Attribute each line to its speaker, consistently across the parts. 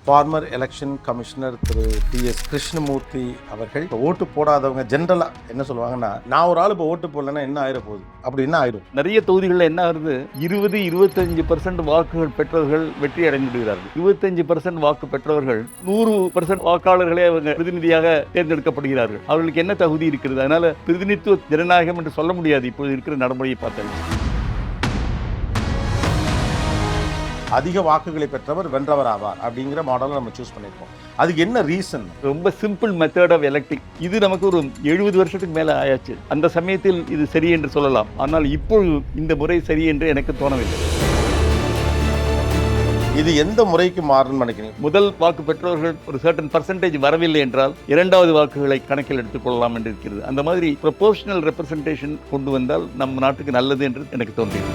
Speaker 1: Farmer election commissioner திரு DS. Krishnamurthy அவர்கள் ஓட்டு போடாதவங்க ஜென்ரலாக என்ன சொல்லுவாங்கன்னா, நான் ஒரு ஆள் இப்போ ஓட்டு போடலைன்னா என்ன ஆயிர போகுது அப்படி என்ன ஆயிரும்.
Speaker 2: நிறைய தொகுதிகளில் என்ன ஆகுது, 20-25% வாக்குகள் பெற்றவர்கள் வெற்றி அடைந்து விடுகிறார்கள். 25% வாக்கு பெற்றவர்கள் 100% வாக்காளர்களே அவங்க பிரதிநிதியாக தேர்ந்தெடுக்கப்படுகிறார்கள். அவர்களுக்கு என்ன தகுதி இருக்கிறது? அதனால பிரதிநிதித்துவ ஜனநாயகம் என்று சொல்ல முடியாது இப்போது இருக்கிற நடைமுறையை பார்த்தால்.
Speaker 1: அதிக வாக்குகளை பெற்றவர் வென்றவர் ஆவார் அப்படிங்கிற மாடலை நம்ம சூஸ் பண்ணியிருக்கோம். அதுக்கு என்ன ரீசன்?
Speaker 2: ரொம்ப சிம்பிள் மெத்தட் ஆஃப் எலக்டிங். இது நமக்கு ஒரு 70 வருஷத்துக்கு மேலே ஆயாச்சு. அந்த சமயத்தில் இது சரி என்று சொல்லலாம். ஆனால் இப்பொழுது இந்த முறை சரி என்று எனக்கு தோணவில்லை.
Speaker 1: இது எந்த முறைக்கு மாறும்னு நினைக்கிறீங்க?
Speaker 2: முதல் வாக்கு பெற்றவர்கள் ஒரு சர்டன் பர்சன்டேஜ் வரவில்லை என்றால் இரண்டாவது வாக்குகளை கணக்கில் எடுத்துக்கொள்ளலாம் என்று இருக்கிறது. அந்த மாதிரி ப்ரொபோர்ஷனல் ரெப்ரசன்டேஷன் கொண்டு வந்தால் நம் நாட்டுக்கு நல்லது என்று எனக்கு தோன்றியது.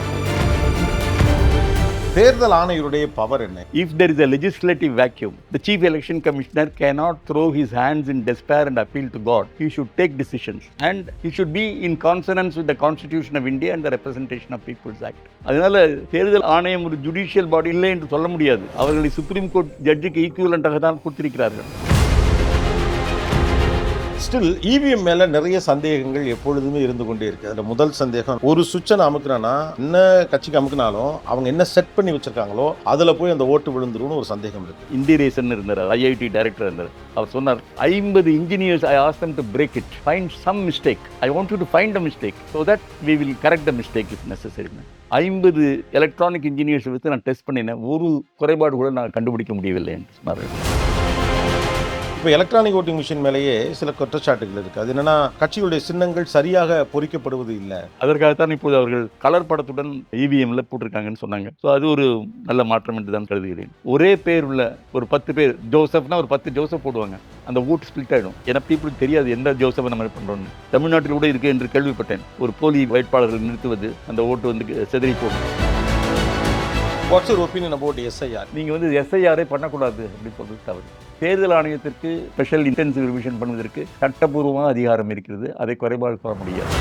Speaker 1: தேர்தல் ஆணையருடைய பவர் என்ன?
Speaker 2: If there is a legislative vacuum, the chief election commissioner cannot throw his hands in despair and appeal to God. He should take decisions and he should be in consonance with the Constitution of India and the Representation of People's Act. அதனால தேர்தல் ஆணையம் ஒரு judicial பாடி இல்லை என்று சொல்ல முடியாது. அவர்களை supreme court ஜட்ஜுக்கு ஈக்குவலண்டாக தான் கொடுத்திருக்கிறார்கள்.
Speaker 1: ஸ்டில் இவிஎம் மேல நிறைய சந்தேகங்கள் எப்பொழுதுமே இருந்து கொண்டே இருக்கு. அதுல முதல் சந்தேகம், ஒரு சுவிட்சை அமுக்குனா என்ன கட்சிக்கு அமுக்குனாலும் அவங்க என்ன செட் பண்ணி வச்சிருக்காங்களோ அதுல போய் அந்த ஓட்டு விழுந்துரும்னு ஒரு சந்தேகம் இருக்கு.
Speaker 2: இந்திரேசன் இருந்தார், ஐஐடி டைரக்டர் இருந்தார். அவர் சொன்னார், 50 engineers I asked them to break it, find some mistake. I want you to find a mistake so that we will correct the mistake if necessary. 50 electronic engineers வச்சு நான் டெஸ்ட் பண்ணினேன், ஒரு குறைபாடு கூட நான் கண்டுபிடிக்க முடியவில்லை என்று சொன்னார்கள்.
Speaker 1: இப்போ எலக்ட்ரானிக் ஓட்டிங் மிஷின் மேலேயே சில குற்றச்சாட்டுகள் இருக்குது. அது என்னன்னா, கட்சிகளுடைய சின்னங்கள் சரியாக பொறிக்கப்படுவது இல்லை.
Speaker 2: அதற்காகத்தான் இப்போது அவர்கள் கலர் படத்துடன் இவிஎம்ல போட்டிருக்காங்கன்னு சொன்னாங்க. ஸோ அது ஒரு நல்ல மாற்றம் என்று தான் கருதுகிறேன். ஒரே பேர் உள்ள ஒரு 10 பேர், ஜோசப்னா ஒரு 10 ஜோசப் போடுவாங்க, அந்த ஓட்டு ஸ்பிளிட் ஆகிடும். ஏன்னா பீப்புளுக்கு தெரியாது எந்த ஜோசப்பை நம்ம பண்ணுறோம்னு. தமிழ்நாட்டில் கூட இருக்கு என்று கேள்விப்பட்டேன். ஒரு போலி வேட்பாளர்கள் நிறுத்துவது, அந்த ஓட்டு வந்து செதறி போகும்.
Speaker 1: What's your opinion about SIR?
Speaker 2: நீங்கள் வந்து எஸ்ஐஆரே பண்ணக்கூடாது அப்படின்னு சொல்றது தவறு. தேர்தல் ஆணையத்திற்கு ஸ்பெஷல் இன்டென்சிவ் ரிவிஷன் பண்ணுவதற்கு சட்டபூர்வமாக அதிகாரம் இருக்கிறது. அதை குறைபாடு சொல்ல முடியாது.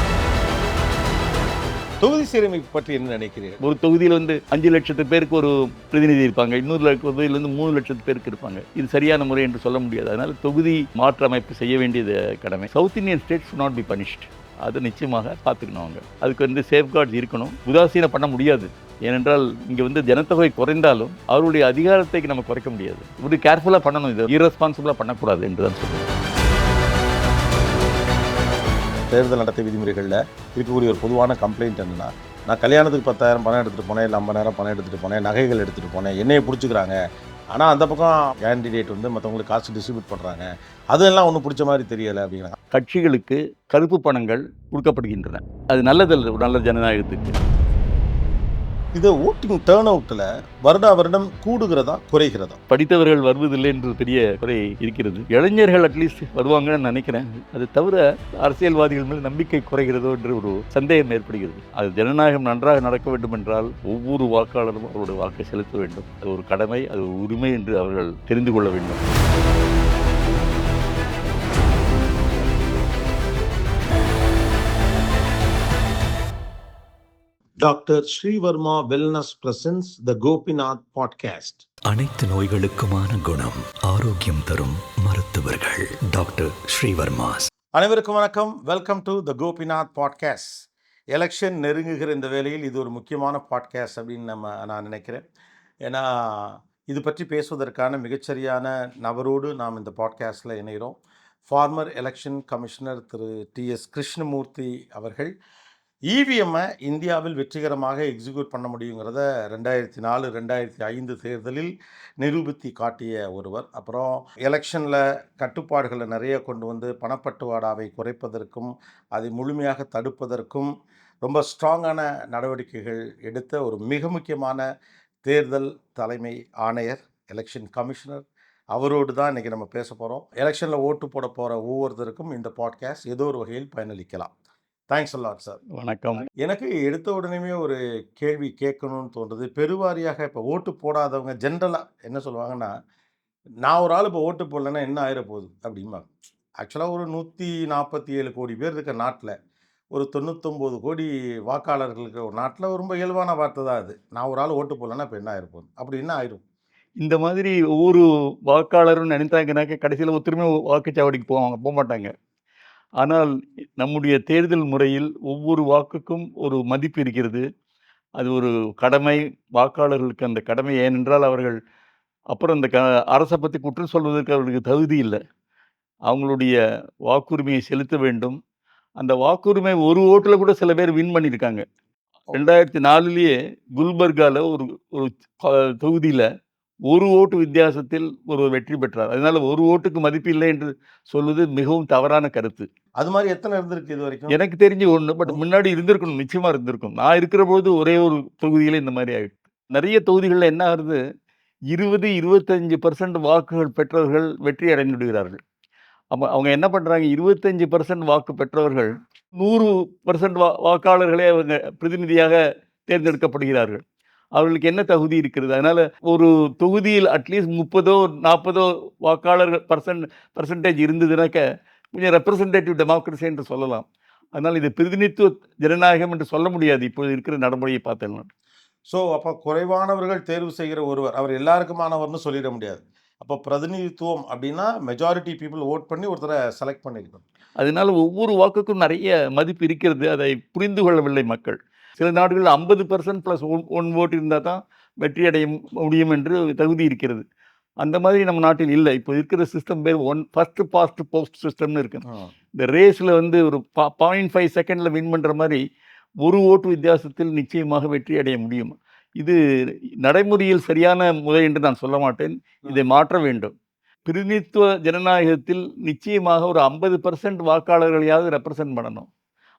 Speaker 1: தொகுதி சீரமைப்பு பற்றி என்ன நினைக்கிறீர்கள்?
Speaker 2: ஒரு தொகுதியில் வந்து 5 லட்சத்து பேருக்கு ஒரு பிரதிநிதி இருப்பாங்க, இன்னொரு தொகுதியில் வந்து 3 லட்சத்து பேருக்கு இருப்பாங்க. இது சரியான முறை என்று சொல்ல முடியாது. அதனால் தொகுதி மாற்று அமைப்பு செய்ய வேண்டியது கடமை. South Indian states should not be punished. அது நிச்சயமாக பார்த்துக்கணும். அவங்க அதுக்கு வந்து சேஃப்கார்ட்ஸ் இருக்கணும். உதாசீனம் பண்ண முடியாது. ஏனென்றால் இங்கே வந்து ஜனத்தொகை குறைந்தாலும் அவருடைய அதிகாரத்தை நம்ம குறைக்க முடியாது. இப்படி கேர்ஃபுல்லாக பண்ணணும். இது இரஸ்பான்சிபிளாக பண்ணக்கூடாது என்று தான் சொல்லுவேன்.
Speaker 1: தேர்தல் நடத்தை விதிமுறைகளில் இருக்கக்கூடிய ஒரு பொதுவான கம்ப்ளைண்ட் என்னென்னா, நான் கல்யாணத்துக்கு 10,000 பணம் எடுத்துகிட்டு போனேன், இல்லை 50,000 பணம் எடுத்துகிட்டு போனேன், நகைகள் எடுத்துகிட்டு போனேன், என்னையை பிடிச்சிக்கிறாங்க. ஆனால் அந்த பக்கம் கேண்டிடேட் வந்து மற்றவங்களுக்கு காசு டிஸ்ட்ரிபியூட் பண்ணுறாங்க, அதெல்லாம் ஒன்றும் பிடிச்ச மாதிரி தெரியலை அப்படிங்கிறாங்க.
Speaker 2: கட்சிகளுக்கு கருப்பு பணங்கள் கொடுக்கப்படுகின்றன. அது நல்லதல்ல ஒரு நல்ல ஜனநாயகத்துக்கு.
Speaker 1: இது ஓட்டிங் டேர்ன் அவுட்டில் வருடா வருடம் கூடுகிறதா குறைகிறதா?
Speaker 2: படித்தவர்கள் வருவதில்லை என்று பெரிய குறை இருக்கிறது. இளைஞர்கள் அட்லீஸ்ட் வருவாங்கன்னு நினைக்கிறேன். அது தவிர அரசியல்வாதிகள் மேல் நம்பிக்கை குறைகிறதோ என்று ஒரு சந்தேகம் ஏற்படுகிறது. அது ஜனநாயகம் நன்றாக நடக்க வேண்டும் என்றால் ஒவ்வொரு வாக்காளரும் அவருடைய வாக்கை செலுத்த வேண்டும். அது ஒரு கடமை, அது ஒரு உரிமை என்று அவர்கள் தெரிந்து கொள்ள வேண்டும்.
Speaker 1: டாக்டர் ஸ்ரீவர்மா வெல்னஸ் பிரசன்ஸ் த கோபிநாத் பாட்காஸ்ட்.
Speaker 3: அனைத்து நோய்களுக்குமான குணம், ஆரோக்கியம் தரும் மருத்துவர்கள் டாக்டர் ஸ்ரீவர்மாஸ்.
Speaker 1: அனைவருக்கும் வணக்கம். Welcome to the Gopinath podcast. Election நெருங்குகிற இந்த வேளையில் இது ஒரு முக்கியமான பாட்காஸ்ட் அப்படின்னு நான் நினைக்கிறேன். ஏன்னா இது பற்றி பேசுவதற்கான மிகச்சரியான நபரோடு நாம் இந்த பாட்காஸ்டில் இணைகிறோம். ஃபார்மர் எலெக்ஷன் கமிஷனர் திரு டி.எஸ். கிருஷ்ணமூர்த்தி அவர்கள் இவிஎம்மை இந்தியாவில் வெற்றிகரமாக எக்ஸிக்யூட் பண்ண முடியுங்கிறத 2004, 2005 தேர்தலில் நிரூபித்து காட்டிய ஒருவர். அப்புறம் எலெக்ஷனில் கட்டுப்பாடுகளை நிறைய கொண்டு வந்து பணப்பட்டுவாடாவை குறைப்பதற்கும் அதை முழுமையாக தடுப்பதற்கும் ரொம்ப ஸ்ட்ராங்கான நடவடிக்கைகள் எடுத்த ஒரு மிக முக்கியமான தேர்தல் தலைமை ஆணையர், எலெக்ஷன் கமிஷனர். அவரோடு தான் இன்றைக்கி நம்ம பேச போகிறோம். எலெக்ஷனில் ஓட்டு போட போகிற ஒவ்வொருத்தருக்கும் இந்த பாட்காஸ்ட் ஏதோ ஒரு வகையில் பயனளிக்கலாம். Thanks allot sir.
Speaker 2: வணக்கம்.
Speaker 1: எனக்கு எடுத்த உடனே ஒரு கேள்வி கேட்கணும்னு தோன்றுது. பெருவாரியாக இப்போ ஓட்டு போடாதவங்க ஜென்ரலாக என்ன சொல்லுவாங்கன்னா, நான் ஒரு ஆள் இப்போ ஓட்டு போடலைன்னா என்ன ஆயிர போகுது அப்படிம்பாங்க. ஆக்சுவலாக ஒரு 147 கோடி பேர் இருக்க நாட்டில் ஒரு 99 கோடி வாக்காளர்களுக்கு ஒரு நாட்டில் ரொம்ப இயல்பான வார்த்தை தான் அது. நான் ஒரு ஆள் ஓட்டு போடலைன்னா இப்போ என்ன ஆயிர போகுது, அப்படி என்ன ஆயிரும்?
Speaker 2: இந்த மாதிரி ஒவ்வொரு வாக்காளரும் நினைத்தாங்கனாக்க கடைசியில ஒருத்தருமே வாக்குச்சாவடிக்கு போமாட்டாங்க. ஆனால் நம்முடைய தேர்தல் முறையில் ஒவ்வொரு வாக்குக்கும் ஒரு மதிப்பு இருக்கிறது. அது ஒரு கடமை. வாக்காளர்களுக்கு அந்த கடமை. ஏனென்றால் அவர்கள் அப்புறம் இந்த அரச பத்தி குற்றம் சொல்வதற்கு அவர்களுக்கு தகுதி இல்ல. அவங்களுடைய வாக்குரிமையை செலுத்த வேண்டும். அந்த வாக்குரிமை ஒரு ஓட்டுல கூட சில பேர் வின் பண்ணியிருக்காங்க. 2004லயே குல்பர்கால ஒரு ஒரு தொகுதியில ஒரு ஓட்டு வித்தியாசத்தில் ஒருவர் வெற்றி பெற்றார். அதனால ஒரு ஓட்டுக்கு மதிப்பில்லை என்று சொல்வது மிகவும் தவறான கருத்து.
Speaker 1: அது மாரி எத்தனை இருந்திருக்கு இதுவரைக்கும்?
Speaker 2: எனக்கு தெரிஞ்சு 1. பட் முன்னாடி இருந்திருக்கணும். நிச்சயமா இருந்திருக்கும். நான் இருக்கிறபோது ஒரே ஒரு தொகுதியில இந்த மாரி ஆயிடுச்சு. நெறைய தொகுதிகள்ல என்ன ஆகுது, 20, 25% வாக்குகள் பெற்றவர்கள் வெற்றி அடைந்து விடுகிறார்கள். அப்ப அவங்க என்ன பண்றாங்க, 25% வாக்கு பெற்றவர்கள் 100% வாக்காளர்களே அவங்க பிரதிநிதியாக தேர்ந்தெடுக்கப்படுகிறார்கள். அவர்களுக்கு என்ன தகுதி இருக்கிறது? அதனால ஒரு தொகுதியில் அட்லீஸ்ட் 30ஓ, 40ஓ வாக்காளர்கள் பெர்சன்டேஜ் இருந்ததுனாக்க, கொஞ்சம் ரெப்ரசன்டேட்டிவ் டெமோக்ரஸி என்று சொல்லலாம். அதனால இது பிரதிநிதித்துவ ஜனநாயகம் என்று சொல்ல முடியாது. இப்போது இருக்கிற நடைமுறையை பார்த்தேன்னா.
Speaker 1: ஸோ, அப்ப குறைவானவர்கள் தேர்வு செய்கிற ஒருவர், அவர் எல்லாருக்குமானவர்ன்னு சொல்லிட முடியாது. அப்போ பிரதிநிதித்துவம் அப்படின்னா, மெஜாரிட்டி பீப்பிள் வோட் பண்ணி ஒருத்தர செலக்ட் பண்ணியிருக்கணும்.
Speaker 2: அதனால ஒவ்வொரு வாக்குக்கும் நெறைய மதிப்பு இருக்கிறது. அதை புரிந்து கொள்ளவில்லை மக்கள். சில நாடுகள்ல 50% பிளஸ் 1 வோட் இருந்தா தான் வெற்றி அடைய முடியும் என்று தகுதி இருக்கிறது. அந்த மாதிரி நம்ம நாட்டில் இல்ல. இப்போ இருக்கிற சிஸ்டம் பேர் ஃபர்ஸ்ட் பாஸ்ட் போஸ்ட் சிஸ்டம்னு இருக்கு. இந்த ரேஸ்ல வந்து ஒரு 0.5 செகண்ட்ல வின் பண்ற மாரி ஒரு ஓட்டு வித்தியாசத்தில் நிச்சயமாக வெற்றி அடைய முடியும். இது நடைமுறையில் சரியான முறை என்று நான் சொல்ல மாட்டேன். இதை மாற்ற வேண்டும். பிரதிநிதித்துவ ஜனநாயகத்தில் நிச்சயமாக ஒரு 50% வாக்காளர்களையாவது ரெப்ரசன்ட் பண்ணணும்.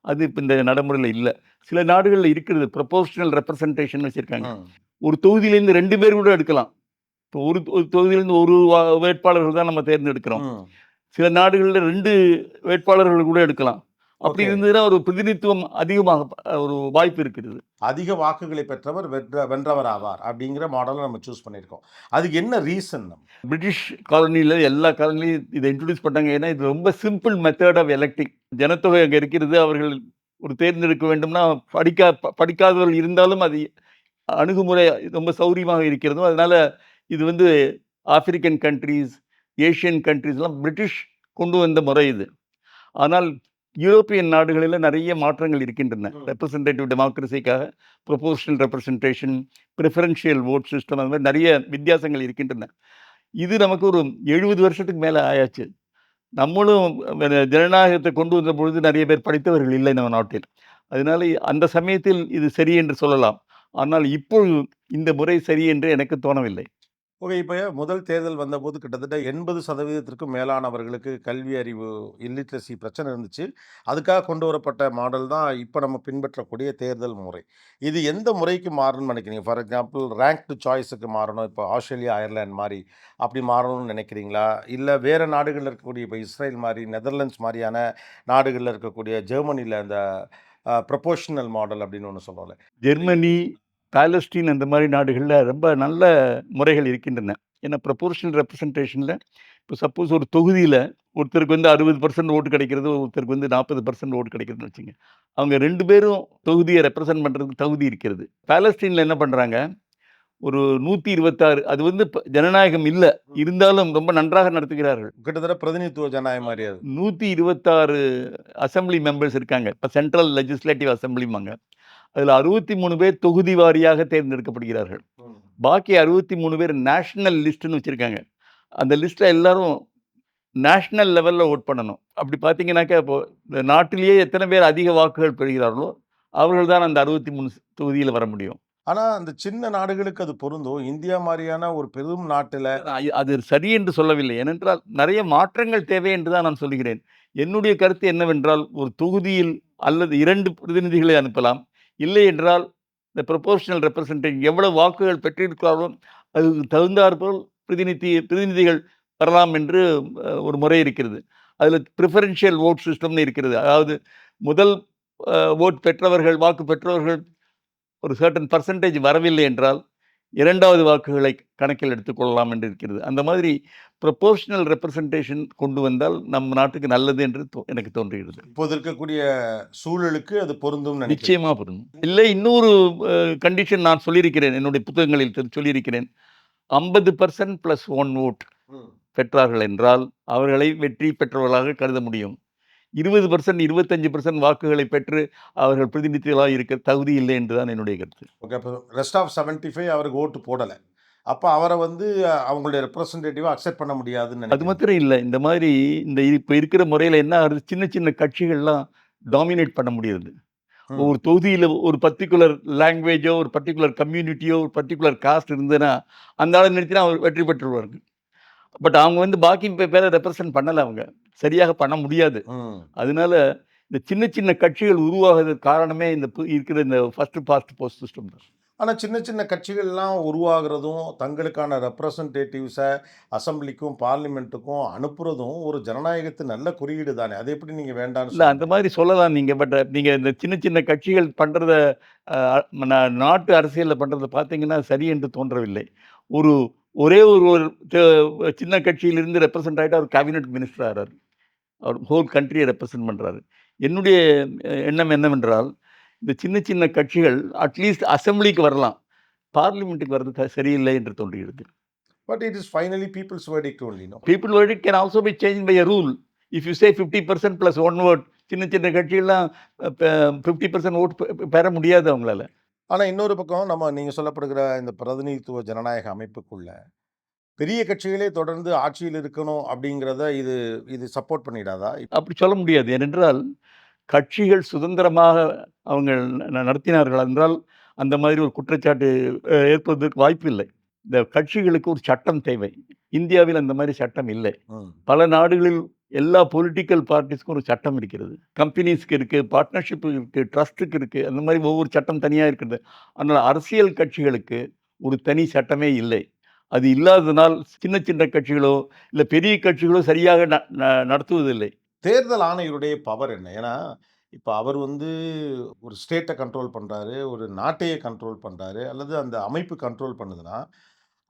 Speaker 2: அது இப்ப இந்த நடைமுறையில இல்ல. சில நாடுகள்ல இருக்கிறது. ப்ரொபோர்ஷனல் ரெப்ரசன்டேஷன் வச்சிருக்காங்க. ஒரு தொகுதியிலேருந்து 2 பேர் கூட எடுக்கலாம். இப்போ ஒரு தொகுதியிலேருந்து ஒரு வேட்பாளர்கள் தான் நம்ம தேர்ந்தெடுக்கிறோம். சில நாடுகள்ல 2 வேட்பாளர்கள் கூட எடுக்கலாம். அப்படி
Speaker 1: ஓகே.
Speaker 2: இருந்ததுன்னா ஒரு பிரதிநிதித்துவம் அதிகமாக ஒரு வாய்ப்பு இருக்கிறது.
Speaker 1: அதிக வாக்குகளை பெற்றவர் வென்றவர் ஆவார் அப்படிங்கிற மாடலை நம்ம சூஸ் பண்ணியிருக்கோம். அதுக்கு என்ன ரீசன்?
Speaker 2: பிரிட்டிஷ் காலனியில எல்லா காலனிலையும் இதை இன்ட்ரோடியூஸ் பண்ணாங்க. ஏன்னா இது ரொம்ப சிம்பிள் மெத்தட் ஆஃப் எலக்டிங். ஜனத்தொகை அங்க இருக்கிறது. அவர்கள் ஒரு தேர்ந்தெடுக்க வேண்டும்னா படிக்காதவர்கள் இருந்தாலும் அது அணுகுமுறை ரொம்ப சௌரியமாக இருக்கிறது. அதனால இது வந்து ஆப்பிரிக்கன் கண்ட்ரீஸ், ஏசியன் கண்ட்ரீஸ்லாம் பிரிட்டிஷ் கொண்டு வந்த முறை இது. ஆனால் யூரோப்பியன் நாடுகளில நிறைய மாற்றங்கள் இருக்கின்றன. ரெப்ரசன்டேட்டிவ் டெமோக்ரஸிக்காக proportional representation, preferential vote system அந்த மாதிரி நிறைய வித்தியாசங்கள் இருக்கின்றன. இது நமக்கு ஒரு 70 வருஷத்துக்கு மேல ஆயாச்சு. நம்மளும் ஜனநாயகத்தை கொண்டு வந்த பொழுது நிறைய பேர் படித்தவர்கள் இல்லை நம்ம நாட்டில். அதனால அந்த சமயத்தில் இது சரி என்று சொல்லலாம். ஆனால் இப்பொழுது இந்த முறை சரி என்று எனக்கு தோணவில்லை.
Speaker 1: ஓகே. இப்ப முதல் தேர்தல் வந்தபோது கிட்டத்தட்ட 80% மேலானவர்களுக்கு கல்வி அறிவு, இல்லிட்ரசி பிரச்சனை இருந்துச்சு. அதுக்காக கொண்டு வரப்பட்ட மாடல் தான் இப்ப நம்ம பின்பற்றக்கூடிய தேர்தல் முறை. இது எந்த முறைக்கு மாறணும்னு நினைக்கிறீங்க? ஃபார் எக்ஸாம்பிள் ரேங்க்டு சாய்ஸுக்கு மாறணும். இப்போ ஆஸ்திரேலியா, அயர்லாந்து மாரி அப்படி மாறணும்னு நினைக்கிறீங்களா? இல்ல வேற நாடுகள்ல இருக்கக்கூடிய இப்போ இஸ்ரேல் மாரி, நெதர்லாண்ட்ஸ் மாரியான நாடுகள்ல இருக்கக்கூடிய ஜெர்மனில அந்த ப்ரொபோர்ஷனல் மாடல் அப்படின்னு ஒண்ணு சொல்றோம்ல.
Speaker 2: ஜெர்மனி, பாலஸ்தீன் அந்த மாதிரி நாடுகள்ல ரொம்ப நல்ல முறைகள் இருக்கின்றன. ஏன்னா ப்ரொபோர்ஷனல் ரெப்ரசன்டேஷன்ல இப்போ சப்போஸ் ஒரு தொகுதியில ஒருத்தருக்கு வந்து 60% ஓட்டு கிடைக்கிறது, ஒருத்தருக்கு வந்து 40% ஓட்டு கிடைக்கிறதுன்னு வச்சுங்க. அவங்க 2 பேரும் தொகுதிய ரெப்ரசன்ட் பண்றதுக்கு தகுதி இருக்கிறது. பாலஸ்தீன்ல என்ன பண்றாங்க, ஒரு 126 அது வந்து ஜனநாயகம் இல்ல. இருந்தாலும் ரொம்ப நன்றாக நடத்துகிறார்கள்.
Speaker 1: கிட்டத்தட்ட பிரதிநிதித்துவ ஜனநாயகம் மாரி அது.
Speaker 2: 126 அசெம்பிளி மெம்பர்ஸ் இருக்காங்க. இப்ப சென்ட்ரல் லெஜிஸ்லேட்டிவ் அசெம்பிளிம்பாங்க. அதுல 63 பேர் தொகுதி வாரியாக தேர்ந்தெடுக்கப்படுகிறார்கள். பாக்கி 63 பேர் நேஷனல் லிஸ்ட்ன்னு வச்சிருக்காங்க. அந்த லிஸ்ட்ல எல்லாரும் நேஷனல் லெவல்ல வோட் பண்ணணும். அப்படி பார்த்தீங்கன்னாக்கா, இப்போ இந்த நாட்டிலேயே எத்தனை பேர் அதிக வாக்குகள் பெறுகிறார்களோ, அவர்கள் தான் அந்த 63 தொகுதியில வர முடியும்.
Speaker 1: ஆனா, அந்த சின்ன நாடுகளுக்கு அது பொருந்தும். இந்தியா மாரியான ஒரு பெரும் நாட்டுல
Speaker 2: அது சரி என்று சொல்லவில்லை. ஏனென்றால் நெறைய மாற்றங்கள் தேவை என்று தான் நான் சொல்லுகிறேன். என்னுடைய கருத்து என்னவென்றால், ஒரு தொகுதியில் அல்லது 2 பிரதிநிதிகளை அனுப்பலாம். இல்லை என்றால் இந்த ப்ரொபோர்ஷனல் ரெப்ரசன்டேஷன் எவ்வளவு வாக்குகள் பெற்றிருக்கிறார்களோ, அதுக்கு தகுந்தாற்போல் பிரதிநிதிகள் வரலாம் என்று ஒரு முறை இருக்கிறது. அதில பிரிஃபரன்ஷியல் வோட் சிஸ்டம்னு இருக்கிறது. அதாவது முதல் வோட் பெற்றவர்கள், வாக்கு பெற்றவர்கள் ஒரு சர்டன் பெர்சன்டேஜ் வரவில்லை என்றால், 2வது வாக்குகளை கணக்கில் எடுத்துக்கொள்ளலாம் என்று இருக்கிறது. அந்த மாதிரி ப்ரொபோர்ஷனல் ரெப்ரசன்டேஷன் கொண்டு வந்தால் நம் நாட்டுக்கு நல்லது என்று எனக்கு தோன்றுகிறது.
Speaker 1: இப்போது இருக்கக்கூடிய சூழலுக்கு அது பொருந்தும்னு நினைக்கிறேன்.
Speaker 2: நிச்சயமா பொருந்தும். இல்லை இன்னொரு கண்டிஷன் நான் சொல்லியிருக்கிறேன். என்னுடைய புத்தகங்களில் சொல்லியிருக்கிறேன். 50% + 1 ஓட்
Speaker 1: ம்.
Speaker 2: பெற்றார்கள் என்றால் அவர்களை வெற்றி பெற்றவர்களாக கருத முடியும். 20%, 25% வாக்குகளை பெற்று அவர்கள் பிரதிநிதிகளாக இருக்க தகுதி இல்லை என்று தான் என்னுடைய கருத்து.
Speaker 1: ஓகே. அப்போ ரெஸ்ட் ஆஃப் 75 அவருக்கு ஓட்டு போடல. அப்ப அவர வந்து அவங்களுடைய ரெப்ரசன்டேட்டிவா அக்செப்ட் பண்ண முடியாதுன்னு
Speaker 2: அது
Speaker 1: நினைக்கிறீங்க.
Speaker 2: மாத்திரம் இல்ல. இந்த மாதிரி இப்ப இருக்கிற முறையில என்ன ஆகுது, சின்ன சின்ன கட்சிகள்லாம் டாமினேட் பண்ண முடியுது.
Speaker 1: ம்.
Speaker 2: ஒரு தொகுதியில ஒரு பர்ட்டிகுலர் லாங்குவேஜோ, ஒரு பர்ட்டிகுலர் கம்யூனிட்டியோ, ஒரு பர்ட்டிகுலர் காஸ்ட் இருந்ததுன்னா, அந்த ஆள நிறுத்தினா அவர் வெற்றி பெற்றுருவாருங்க. பட் அவங்க வந்து பாக்கி பேர ரெப்ரசன்ட் பண்ணல அவங்க. சரியாக பண்ண முடியாது.
Speaker 1: ம்.
Speaker 2: அதனால இந்த சின்ன சின்ன கட்சிகள் உருவாகுறதுக்கு காரணமே இந்த இருக்கிற இந்த ஃபர்ஸ்ட் பாஸ்ட் போஸ்ட் சிஸ்டம் தான்.
Speaker 1: ஆனா சின்ன சின்ன கட்சிகள்லாம் உருவாகுறதும், தங்களுக்கான ரெப்ரசன்டேட்டிவ்ஸ அசெம்பிளிக்கும், பார்லிமென்ட்டுக்கும் அனுப்புறதும் ஒரு ஜனநாயகத்தின் நல்ல குறியீடு தானே. அது எப்படி நீங்க வேண்டான்னு
Speaker 2: இல்ல
Speaker 1: சொல்ல
Speaker 2: அந்த
Speaker 1: முடியும்?
Speaker 2: மாதிரி சொல்லலாம் நீங்க. பட் நீங்க இந்த சின்ன சின்ன கட்சிகள் பண்றத அ நாட்டு அரசியல்ல பண்றத பார்த்தீங்கன்னா, சரி என்று தோன்றவில்லை. ஒரு ஒரே ஒரு ஒரு த சின்ன கட்சியிலிருந்து ரெப்ரசன்ட் ஆயிட்டு அவர் கேபினட் மினிஸ்டர் ஆறாரு. அவர் ஹோல் கண்ட்ரிய ரெப்ரசன்ட் பண்றாரு. என்னுடைய எண்ணம் என்னவென்றால், இந்த சின்ன சின்ன கட்சிகள் அட்லீஸ்ட் அசெம்பிளிக்கு வரலாம். பார்லிமென்ட்க்கு வர்றது சரியில்லை என்று தோன்றுகிறது.
Speaker 1: But it is finally people's verdict only no.
Speaker 2: People verdict can also be changed by a rule. If you say 50% + 1 vote, சின்ன சின்ன கட்சிகள்லாம் 50% ஓட் பெற முடியாது அவங்களால.
Speaker 1: ஆனா இன்னொரு பக்கம் நீங்க சொல்லப்படுகிற இந்த பிரதிநிதித்துவ ஜனநாயக அமைப்புக்குள்ள, பெரிய கட்சிகளே தொடர்ந்து ஆட்சியில் இருக்கணும் அப்படிங்கிறத இது இது சப்போர்ட் பண்ணிடாதா?
Speaker 2: அப்படி சொல்ல முடியாது. ஏனென்றால், கட்சிகள் சுதந்திரமாக அவங்க நடத்தினார்கள் என்றால், அந்த மாதிரி ஒரு குற்றச்சாட்டு ஏற்படுவதற்கு வாய்ப்பில்லை. இந்த கட்சிகளுக்கு ஒரு சட்டம் தேவை. இந்தியாவில் அந்த மாதிரி சட்டம் இல்லை.
Speaker 1: ம்.
Speaker 2: பல நாடுகளில் எல்லா பொலிட்டிக்கல் பார்ட்டீஸ்க்கும் ஒரு சட்டம் இருக்கிறது. கம்பெனிஸ்க்கு இருக்கு, பார்ட்னர்ஷிப் இருக்கு, ட்ரஸ்ட்டுக்கு இருக்கு. அந்த மாதிரி ஒவ்வொரு சட்டம் தனியா இருக்கிறது. ஆனால் அரசியல் கட்சிகளுக்கு ஒரு தனி சட்டமே இல்லை. அது இல்லாததனால் சின்ன சின்ன கட்சிகளோ, இல்ல பெரிய கட்சிகளோ சரியாக நடத்துவதில்லை.
Speaker 1: தேர்தல் ஆணையருடைய பவர் என்ன? ஏன்னா, இப்ப அவர் வந்து ஒரு ஸ்டேட்ட கண்ட்ரோல் பண்றாரு, ஒரு நாட்டையே கண்ட்ரோல் பண்றாரு, அல்லது அந்த அமைப்பு கண்ட்ரோல் பண்ணுதுன்னா,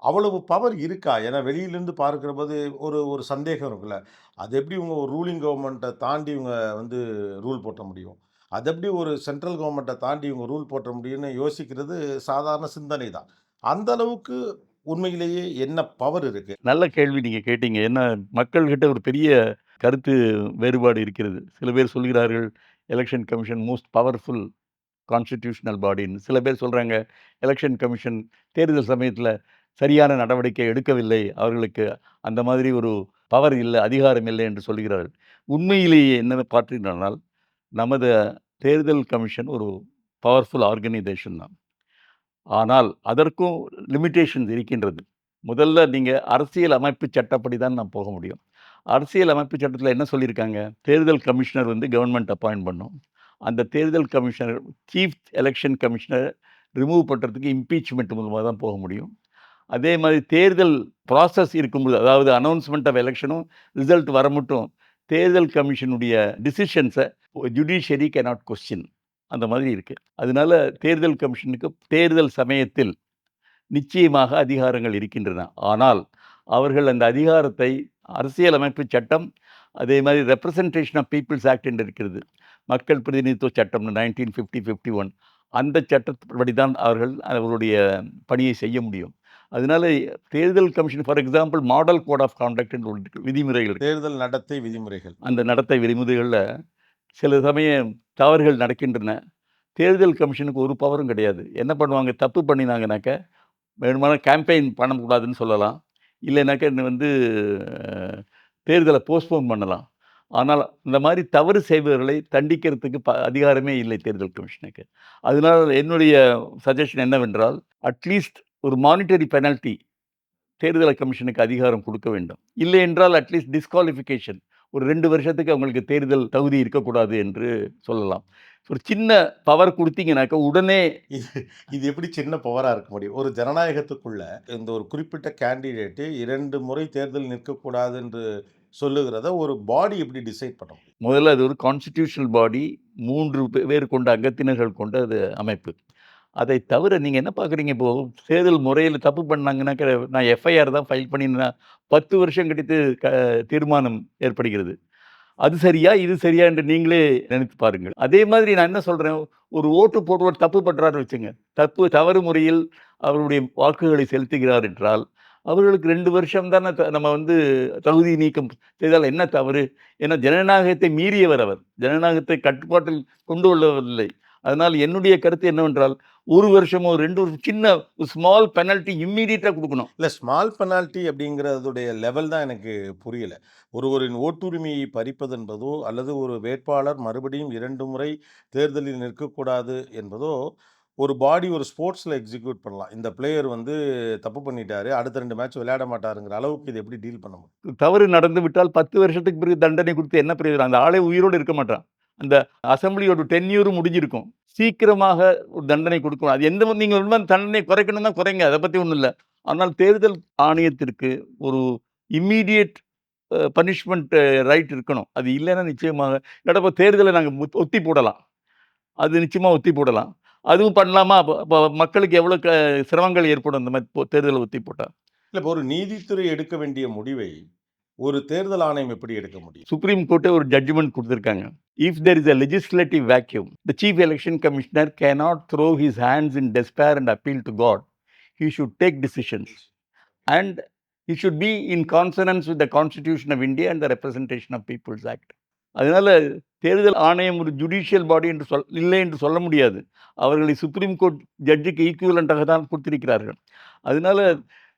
Speaker 1: அவ்வளவு பவர் இருக்கா? ஏன்னா வெளியிலிருந்து பார்க்கிறபோது ஒரு ஒரு சந்தேகம் இருக்குல்ல. அது எப்படி இவங்க ஒரு ரூலிங் கவர்ன்மெண்ட்ட தாண்டி இவங்க வந்து ரூல் போட்ட முடியும்? அது எப்படி ஒரு சென்ட்ரல் கவர்ன்மெண்ட்ட தாண்டி இவங்க ரூல் போட்ட முடியும்னு யோசிக்கிறது சாதாரண சிந்தனை தான். அந்த அளவுக்கு உண்மையிலேயே என்ன பவர் இருக்கு?
Speaker 2: நல்ல கேள்வி நீங்க கேட்டீங்க. ஏன்னா, மக்கள்கிட்ட ஒரு பெரிய கருத்து வேறுபாடு இருக்கிறது. சில பேர் சொல்கிறார்கள், election commission most powerful constitutional பாடின்னு. சில பேர் சொல்றாங்க, எலக்ஷன் கமிஷன் தேர்தல் சமயத்தில சரியான நடவடிக்கை எடுக்கவில்லை. அவர்களுக்கு அந்த மாதிரி ஒரு பவர் இல்ல, அதிகாரம் இல்லை என்று சொல்கிறார்கள். உண்மையிலேயே என்ன பார்த்தீர்களானால், நமது தேர்தல் கமிஷன் ஒரு பவர்ஃபுல் ஆர்கனைசேஷன் தான். ஆனால் அதற்கும் லிமிட்டேஷன்ஸ் இருக்கின்றது. முதல்ல நீங்க அரசியல் அமைப்பு சட்டப்படி தான் நான் போக முடியும். அரசியல் அமைப்பு சட்டத்தில என்ன சொல்லியிருக்காங்க? தேர்தல் கமிஷனர் வந்து கவர்ன்மென்ட் அப்பாயிண்ட் பண்ணும். அந்த தேர்தல் commissioner chief election commissioner remove பண்றதுக்கு இம்பீச்மென்ட் மூலமா தான் போக முடியும். அதே மாதிரி தேர்தல் ப்ராசஸ் இருக்கும்போது, அதாவது அனவுன்ஸ்மென்ட் ஆஃப் எலக்ஷனும் ரிசல்ட் வர மட்டும் தேர்தல் கமிஷனுடைய டிசிஷன்ஸ ஜுடிஷியரி கேனாட் கொஸ்டின். அந்த மாதிரி இருக்கு. அதனால தேர்தல் கமிஷனுக்கு தேர்தல் சமயத்தில் நிச்சயமாக அதிகாரங்கள் இருக்கின்றன. ஆனால் அவர்கள் அந்த அதிகாரத்தை அரசியலமைப்பு சட்டம், அதே மாதிரி ரெப்ரசன்டேஷன் ஆஃப் பீப்பிள்ஸ் ஆக்ட் என்று இருக்கிறது. மக்கள் பிரதிநிதித்துவ சட்டம் 1950, 51 அந்த சட்டப்படி தான் அவர்கள் அவர்களுடைய பணியை செய்ய முடியும். அதனால தேர்தல் commission for example model code of conduct என்று ஒன்று இருக்கு. விதிமுறைகள் இருக்கு.
Speaker 1: தேர்தல் நடத்தை விதிமுறைகள்.
Speaker 2: அந்த நடத்தை விதிமுறைகள்ல சில சமயம் தவறுகள் நடக்கின்றன. தேர்தல் கமிஷனுக்கு ஒரு பவரும் கிடையாது. என்ன பண்ணுவாங்க, தப்பு பண்ணினாங்கனாக்க, வேணுமானா கேம்பெயின் பண்ணக்கூடாதுன்னு சொல்லலாம். இல்லைனாக்க வந்து தேர்தலை போஸ்ட்போன் பண்ணலாம். ஆனால் இந்த மாரி தவறு செய்பவர்களை தண்டிக்கிறதுக்கு அதிகாரமே இல்லை தேர்தல் கமிஷனுக்கு. அதனால என்னுடைய சஜஷன் என்னவென்றால், அட்லீஸ்ட் ஒரு மானிட்டரி பெனல்டி தேர்தல் கமிஷனுக்கு அதிகாரம் குடுக்க வேண்டும். இல்லை என்றால் அட்லீஸ்ட் டிஸ்குவாலிஃபிகேஷன். ஒரு 2 வருஷத்துக்கு அவங்களுக்கு தேர்தல் தகுதி இருக்கக்கூடாது என்று சொல்லலாம். ஒரு சின்ன பவர் குடுத்தீங்கனாக்க உடனே
Speaker 1: இது இது எப்படி சின்ன பவரா இருக்க முடியும்? ஒரு ஜனநாயகத்துக்குள்ள இந்த ஒரு குறிப்பிட்ட கேண்டிடேட் 2 முறை தேர்தல் நிற்கக்கூடாது என்று சொல்லுகிறத ஒரு பாடி எப்படி டிசைட் பண்ண முடியும்?
Speaker 2: முதல்ல அது ஒரு கான்ஸ்டிடியூஷனல் பாடி 3 பேர் கொண்ட அங்கத்தினர்கள் கொண்ட அது அமைப்பு. அதை தவிர நீங்க என்ன பார்க்குறீங்க, இப்போ தேர்தல் முறையில தப்பு பண்ணாங்கன்னாக்க, நான் எஃப்ஐஆர் தான் ஃபைல் பண்ணினா 10 வருஷம் கழித்து தீர்மானம் ஏற்படுகிறது. அது சரியா? இது சரியா? என்று நீங்களே நினைத்து பாருங்கள். அதே மாதிரி நான் என்ன சொல்றேன், ஒரு ஓட்டு போடுவர் தப்பு பண்றார்ன்னு வச்சுங்க. தவறு முறையில் அவருடைய வாக்குகளை செலுத்துகிறார் என்றால், அவர்களுக்கு 2 வருஷம் தானே நம்ம வந்து தகுதி நீக்கம் செய்தால் என்ன தவறு? ஏன்னா ஜனநாயகத்தை மீறியவர் அவர். ஜனநாயகத்தை கட்டுப்பாட்டில் கொண்டு வரவில்லை. அதனால் என்னுடைய கருத்து என்னவென்றால், 1 வருஷமோ 2 வருஷம் சின்ன ஸ்மால் பெனல்டி இம்மீடியட்டா குடுக்கணும்.
Speaker 1: இல்ல ஸ்மால் பெனால்டி அப்படிங்கிறதுடைய லெவல் தான் எனக்கு புரியல. ஒருவரின் ஓட்டுரிமையை பறிப்பது என்பதோ, அல்லது ஒரு வேட்பாளர் மறுபடியும் 2 முறை தேர்தலில் நிற்கக்கூடாது என்பதோ, ஒரு பாடி ஒரு ஸ்போர்ட்ஸ்ல எக்ஸிக்யூட் பண்ணலாம். இந்த பிளேயர் வந்து தப்பு பண்ணிட்டாரு. அடுத்த 2 மேட்ச் விளையாட மாட்டாருங்கிற அளவுக்கு இத எப்படி டீல் பண்ண முடியும்?
Speaker 2: தவறு நடந்து விட்டால் 10 வருஷத்துக்கு பிறகு தண்டனை குடுத்து என்ன பிரயோஜனம்? அந்த ஆளே உயிரோடு இருக்க மாட்டான். அந்த அசெம்பிளியோட டென்யூர் முடிஞ்சிருக்கும். சீக்கிரமாக ஒரு தண்டனை குடுக்கணும். அது எந்த நீங்க தண்டனை குறைக்கணும்னா குறைங்க. அத பத்தி ஒண்ணும் இல்ல. ஆனால் தேர்தல் ஆணையத்திற்கு ஒரு இம்மீடியேட் பனிஷ்மென்ட் ரைட் இருக்கணும். அது இல்லன்னா நிச்சயமாக இல்லாட்டா தேர்தல நாங்க ஒத்தி போடலாம். அது நிச்சயமா ஒத்தி போடலாம். அதுவும் பண்ணலாமா? அப்ப மக்களுக்கு எவ்வளோ சிரமங்கள் ஏற்படும் இந்த மாரி தேர்தல ஒத்தி போட்டா?
Speaker 1: இல்ல இப்ப ஒரு நீதித்துறை எடுக்க வேண்டிய முடிவை, ஒரு தேர்தல் ஆணையம் எப்படி எடுக்க முடியும்?
Speaker 2: சுப்ரீம் கோர்ட்டே ஒரு ஜட்ஜ்மென்ட் குடுத்திருக்காங்க. If there is a legislative vacuum, the chief election commissioner cannot throw his hands in despair and appeal to God. He should take decisions. And he should be in consonance with the Constitution of India and the Representation of Peoples Act. அதனால தேர்தல் ஆணையம் ஒரு judicial பாடி என்று இல்லை என்று சொல்ல முடியாது. அவர்களை சுப்ரீம் கோர்ட் ஜட்ஜுக்கு ஈக்குவலன்ட்டாக தான் குடுத்திருக்கிறார்கள். அதனால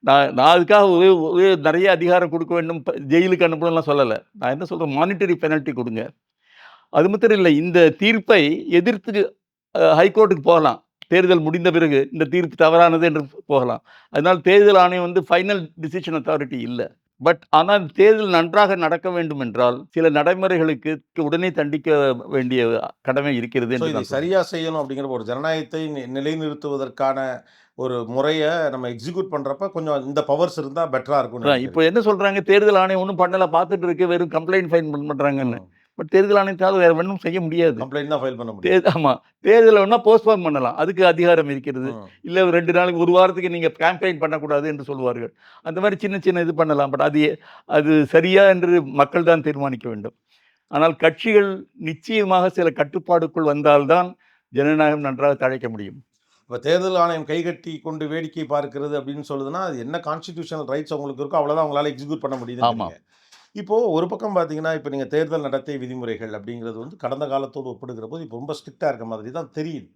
Speaker 2: நான் அதுக்காக ஒரே நெறைய அதிகாரம் குடுக்க வேண்டும், ஜெயிலுக்கு அனுப்பணும்லாம் சொல்லல. நான் என்ன சொல்றேன், மானிட்டரி பெனல்டி குடுங்க. அது மாத்திரம் இல்ல, இந்த தீர்ப்பை எதிர்த்து ஹைகோர்ட்டுக்கு போகலாம். தேர்தல் முடிந்த பிறகு இந்த தீர்ப்பு தவறானது என்று போகலாம். அதனால் தேர்தல் ஆணையம் வந்து ஃபைனல் டிசிஷன் அத்தாரிட்டி இல்ல. ஆனால் தேர்தல் நன்றாக நடக்க வேண்டும் என்றால், சில நடைமுறைகளுக்கு உடனே தண்டிக்க வேண்டிய கடமை இருக்கிறது
Speaker 1: ஸோ
Speaker 2: என்று
Speaker 1: இதை
Speaker 2: நான் சொல்றேன்.
Speaker 1: சரியா செய்யணும் அப்படிங்கிற ஒரு ஜனநாயகத்தை நிலைநிறுத்துவதற்கான ஒரு முறைய நம்ம எக்ஸிக்யூட் பண்றப்ப கொஞ்சம் இந்த பவர்ஸ் இருந்தா பெட்டரா இருக்கும்னு
Speaker 2: அதான் இப்போ என்ன சொல்றாங்க, தேர்தல் ஆணையம் ஒண்ணும் பண்ணல, பார்த்துட்டு இருக்கு, வெறும் கம்ப்ளைண்ட் ஃபைல் பண்றாங்கன்னு. பட் தேர்தல் ஆணையத்தால வேற ஒண்ணும் செய்ய முடியாது.
Speaker 1: கம்ப்ளைண்ட் தான் ஃபைல் பண்ண முடியும்.
Speaker 2: ஆமா. தேர்தல வேணா போஸ்ட்போன் பண்ணலாம். அதுக்கு அதிகாரம் இருக்கிறது.
Speaker 1: ம்.
Speaker 2: இல்ல 2 நாளைக்கு, 1 வாரத்துக்கு நீங்க கேம்பெயின் பண்ணக்கூடாது என்று சொல்வார்கள். அந்த மாரி சின்ன சின்ன இது பண்ணலாம். பட் அது சரியா என்று மக்கள் தான் தீர்மானிக்க வேண்டும். ஆனால் கட்சிகள் நிச்சயமாக சில கட்டுப்பாடுக்குள் வந்தால் தான் ஜனநாயகம் நன்றாக தழைக்க முடியும்.
Speaker 1: இப்ப தேர்தல் ஆணையம் கைகட்டி கொண்டு வேடிக்கை பார்க்கிறது அப்படின்னு சொல்லுதுன்னா, அது என்ன கான்ஸ்டிடியூஷனல் ரைட்ஸ் அவங்களுக்கு இருக்கோ அவ்வளவுதான் அவங்களால எக்ஸிக்யூட் பண்ண
Speaker 2: ஆமா.
Speaker 1: முடியுதுன்றீங்க. இப்போ ஒரு பக்கம் பார்த்தீங்கன்னா, இப்ப நீங்க தேர்தல் நடத்தை விதிமுறைகள் அப்படிங்கிறது வந்து கடந்த காலத்தோடு ஒப்பிடுகிற போது இப்போ ரொம்ப ஸ்ட்ரிக்ட்டா இருக்க மாதிரி தான் தெரியுது.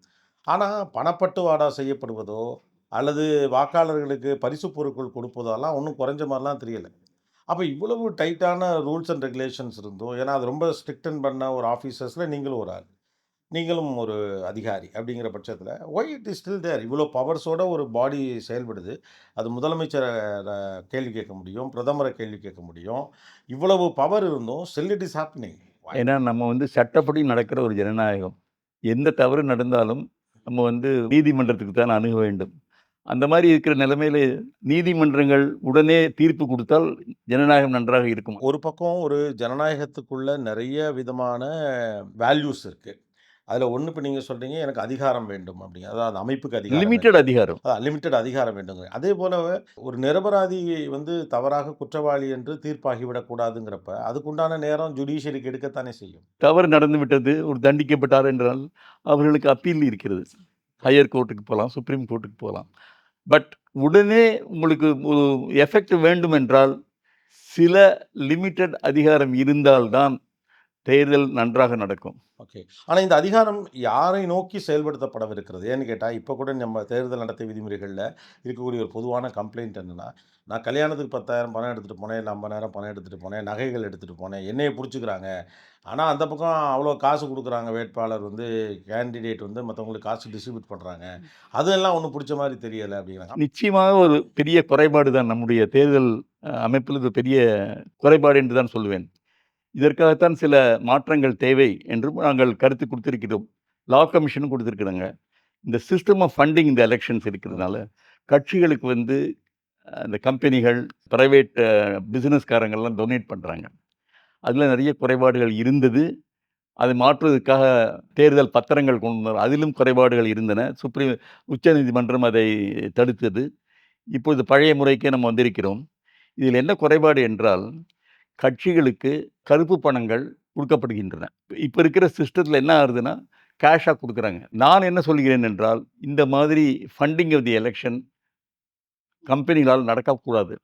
Speaker 1: ஆனா பணப்பட்டுவாடா செய்யப்படுவதோ, அல்லது வாக்காளர்களுக்கு பரிசு பொருட்கள் கொடுப்பதெல்லாம் ஒண்ணும் குறைஞ்ச மாரிலாம் தெரியல. அப்ப இவ்வளவு டைட்டான ரூல்ஸ் அண்ட் ரெகுலேஷன்ஸ் இருந்தும், ஏன்னா அது ரொம்ப ஸ்ட்ரிக்டன் பண்ண ஒரு ஆஃபீசர்ஸ்ல நீங்களும் ஒரு ஆள். நீங்களும் ஒரு அதிகாரி அப்படிங்கிற பட்சத்தில, why it is still there? இவ்வளோ பவர்ஸோட ஒரு பாடி செயல்படுது. அது முதலமைச்சர கேள்வி கேட்க முடியும், பிரதமர கேள்வி கேட்க முடியும். இவ்வளவு பவர் இருந்தும் ஸ்டில் இட் இஸ் ஹேப்பனிங்.
Speaker 2: ஏன்னா நம்ம வந்து சட்டப்படி நடக்கிற ஒரு ஜனநாயகம். எந்த தவறு நடந்தாலும் நம்ம வந்து நீதிமன்றத்துக்கு தான் அணுக வேண்டும். அந்த மாரி இருக்கிற நிலைமையில நீதிமன்றங்கள் உடனே தீர்ப்பு குடுத்தால் ஜனநாயகம் நன்றாக இருக்கும்.
Speaker 1: ஒரு பக்கம் ஒரு ஜனநாயகத்துக்குள்ள நெறைய விதமான வேல்யூஸ் இருக்கு. அதில ஒண்ணு இப்ப நீங்க சொல்றீங்க, எனக்கு அதிகாரம் வேண்டும் அப்படிங்க. அதாவது அமைப்புக்கு அதிகாரம் வேண்டும்.
Speaker 2: லிமிட்டட் அதிகாரம்.
Speaker 1: லிமிட்டட் அதிகாரம் வேண்டுங்க. அதே போல ஒரு நிரபராதி வந்து தவறாக குற்றவாளி என்று தீர்ப்பாகிவிடக்கூடாதுங்கிறப்ப, அதுக்குண்டான நேரம் ஜுடிஷியரிக்கு எடுக்கத்தானே செய்யும்.
Speaker 2: தவறு நடந்து விட்டது, ஒரு தண்டிக்கப்பட்டார் என்றால் அவர்களுக்கு அப்பீல் இருக்கிறது. ஹையர் கோர்ட்டுக்கு போலாம், சுப்ரீம் கோர்ட்டுக்கு போலாம். பட் உடனே உங்களுக்கு ஒரு எஃபெக்ட் வேண்டும் என்றால், சில லிமிட்டட் அதிகாரம் இருந்தால் தான் தேர்தல் நன்றாக நடக்கும்.
Speaker 1: ஓகே. ஆனா இந்த அதிகாரம் யாரை நோக்கி செயல்படுத்தப்படவிருக்கிறது? ஏன்னு கேட்டா, இப்ப கூட நம்ம தேர்தல் நடத்தை விதிமுறைகள்ல இருக்கக்கூடிய ஒரு பொதுவான கம்ப்ளைண்ட் என்னன்னா, நான் கல்யாணத்துக்கு 10,000 பணம் எடுத்துட்டு போனேன், இல்ல 50,000 பணம் எடுத்துட்டு போனேன், நகைகள் எடுத்துட்டு போனேன், என்னைய புடிச்சுக்கிறாங்க. ஆனா அந்த பக்கம் அவ்வளோ காசு குடுக்குறாங்க வேட்பாளர் வந்து, கேண்டிடேட் வந்து மத்தவங்களுக்கு காசு டிஸ்ட்ரிபியூட் பண்றாங்க. அதெல்லாம் ஒண்ணும் புடிச்ச மாரி தெரியல அப்படிங்கிறாங்க.
Speaker 2: நிச்சயமாக ஒரு பெரிய குறைபாடு தான் நம்முடைய தேர்தல் அமைப்பில் இது பெரிய குறைபாடு என்று தான் சொல்லுவேன். இதற்காகத்தான் சில மாற்றங்கள் தேவை என்றும் நாங்கள் கருத்து குடுத்திருக்கிறோம். லா கமிஷனும் குடுத்திருக்கிறாங்க. இந்த சிஸ்டம் ஆஃப் ஃபண்டிங் இந்த எலக்ஷன்ஸ் இருக்கிறதுனால, கட்சிகளுக்கு வந்து அந்த கம்பெனிகள், பிரைவேட் பிசினஸ்காரங்கள்லாம் டொனேட் பண்றாங்க. அதில நிறைய குறைபாடுகள் இருந்தது. அதை மாற்றுவதற்காக தேர்தல் பத்திரங்கள் கொண்டு வந்தார். அதிலும் குறைபாடுகள் இருந்தன. உச்சநீதிமன்றம் அதை தடுத்தது. இப்பொழுது பழைய முறைக்கே நம்ம வந்திருக்கிறோம். இதில் என்ன குறைபாடு என்றால், கட்சிகளுக்கு கருப்பு பணங்கள் குடுக்கப்படுகின்றன. இப்ப இருக்கிற சிஸ்டத்தில என்ன ஆகுதுன்னா, கேஷா குடுக்குறாங்க. நான் என்ன சொல்கிறேன் என்றால், இந்த மாதிரி ஃபண்டிங் ஆஃப் தி எலக்ஷன் கம்பெனிகளால் நடக்கக்கூடாது.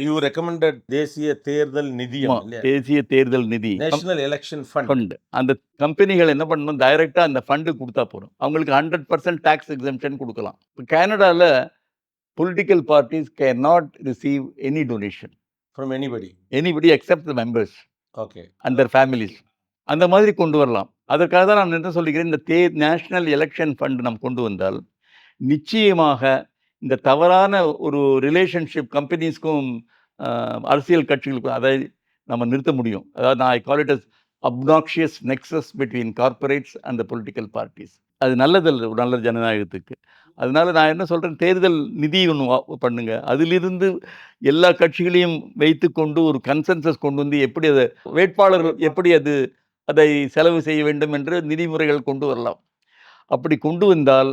Speaker 1: யூ ரெக்கமெண்டட் தேசிய தேர்தல் நிதியம் இல்லையா?
Speaker 2: தேசிய தேர்தல் நிதி
Speaker 1: நேஷனல் எலெக்ஷன் ஃபண்ட்.
Speaker 2: ஃபண்ட். அந்த கம்பெனிகள் என்ன பண்ணணும், டைரக்டா அந்த ஃபண்ட் குடுத்தா போதும். அவங்களுக்கு 100% டாக்ஸ் எக்ஸம்ப்ஷன் குடுக்கலாம். இப்ப கனடால political parties can not receive any donation
Speaker 1: from
Speaker 2: anybody except the members
Speaker 1: okay.
Speaker 2: And their families. அந்த மாதிரி கொண்டு வரலாம். அதற்காக தான் நான் என்ன சொல்லிக்கிறேன், இந்த நேஷனல் எலெக்ஷன் ஃபண்ட் நாம் கொண்டு வந்தால், நிச்சயமாக இந்த தவறான ஒரு ரிலேஷன்ஷிப் கம்பெனிஸ்க்கும் அரசியல் கட்சிகளுக்கும் அதை நம்ம நிறுத்த முடியும். அதாவது I call it as obnoxious nexus between corporates and the political parties. அது நல்லதல்ல ஒரு நல்ல ஜனநாயகத்துக்கு. அதனால நான் என்ன சொல்றேன், தேர்தல் நிதி ஒன்று பண்ணுங்க. அதிலிருந்து எல்லா கட்சிகளையும் வைத்துக்கொண்டு ஒரு கன்சென்சஸ் கொண்டு வந்து எப்படி அதை வேட்பாளர் எப்படி அதை செலவு செய்ய வேண்டும் என்று நிதிமுறைகள் கொண்டு வரலாம். அப்படி கொண்டு வந்தால்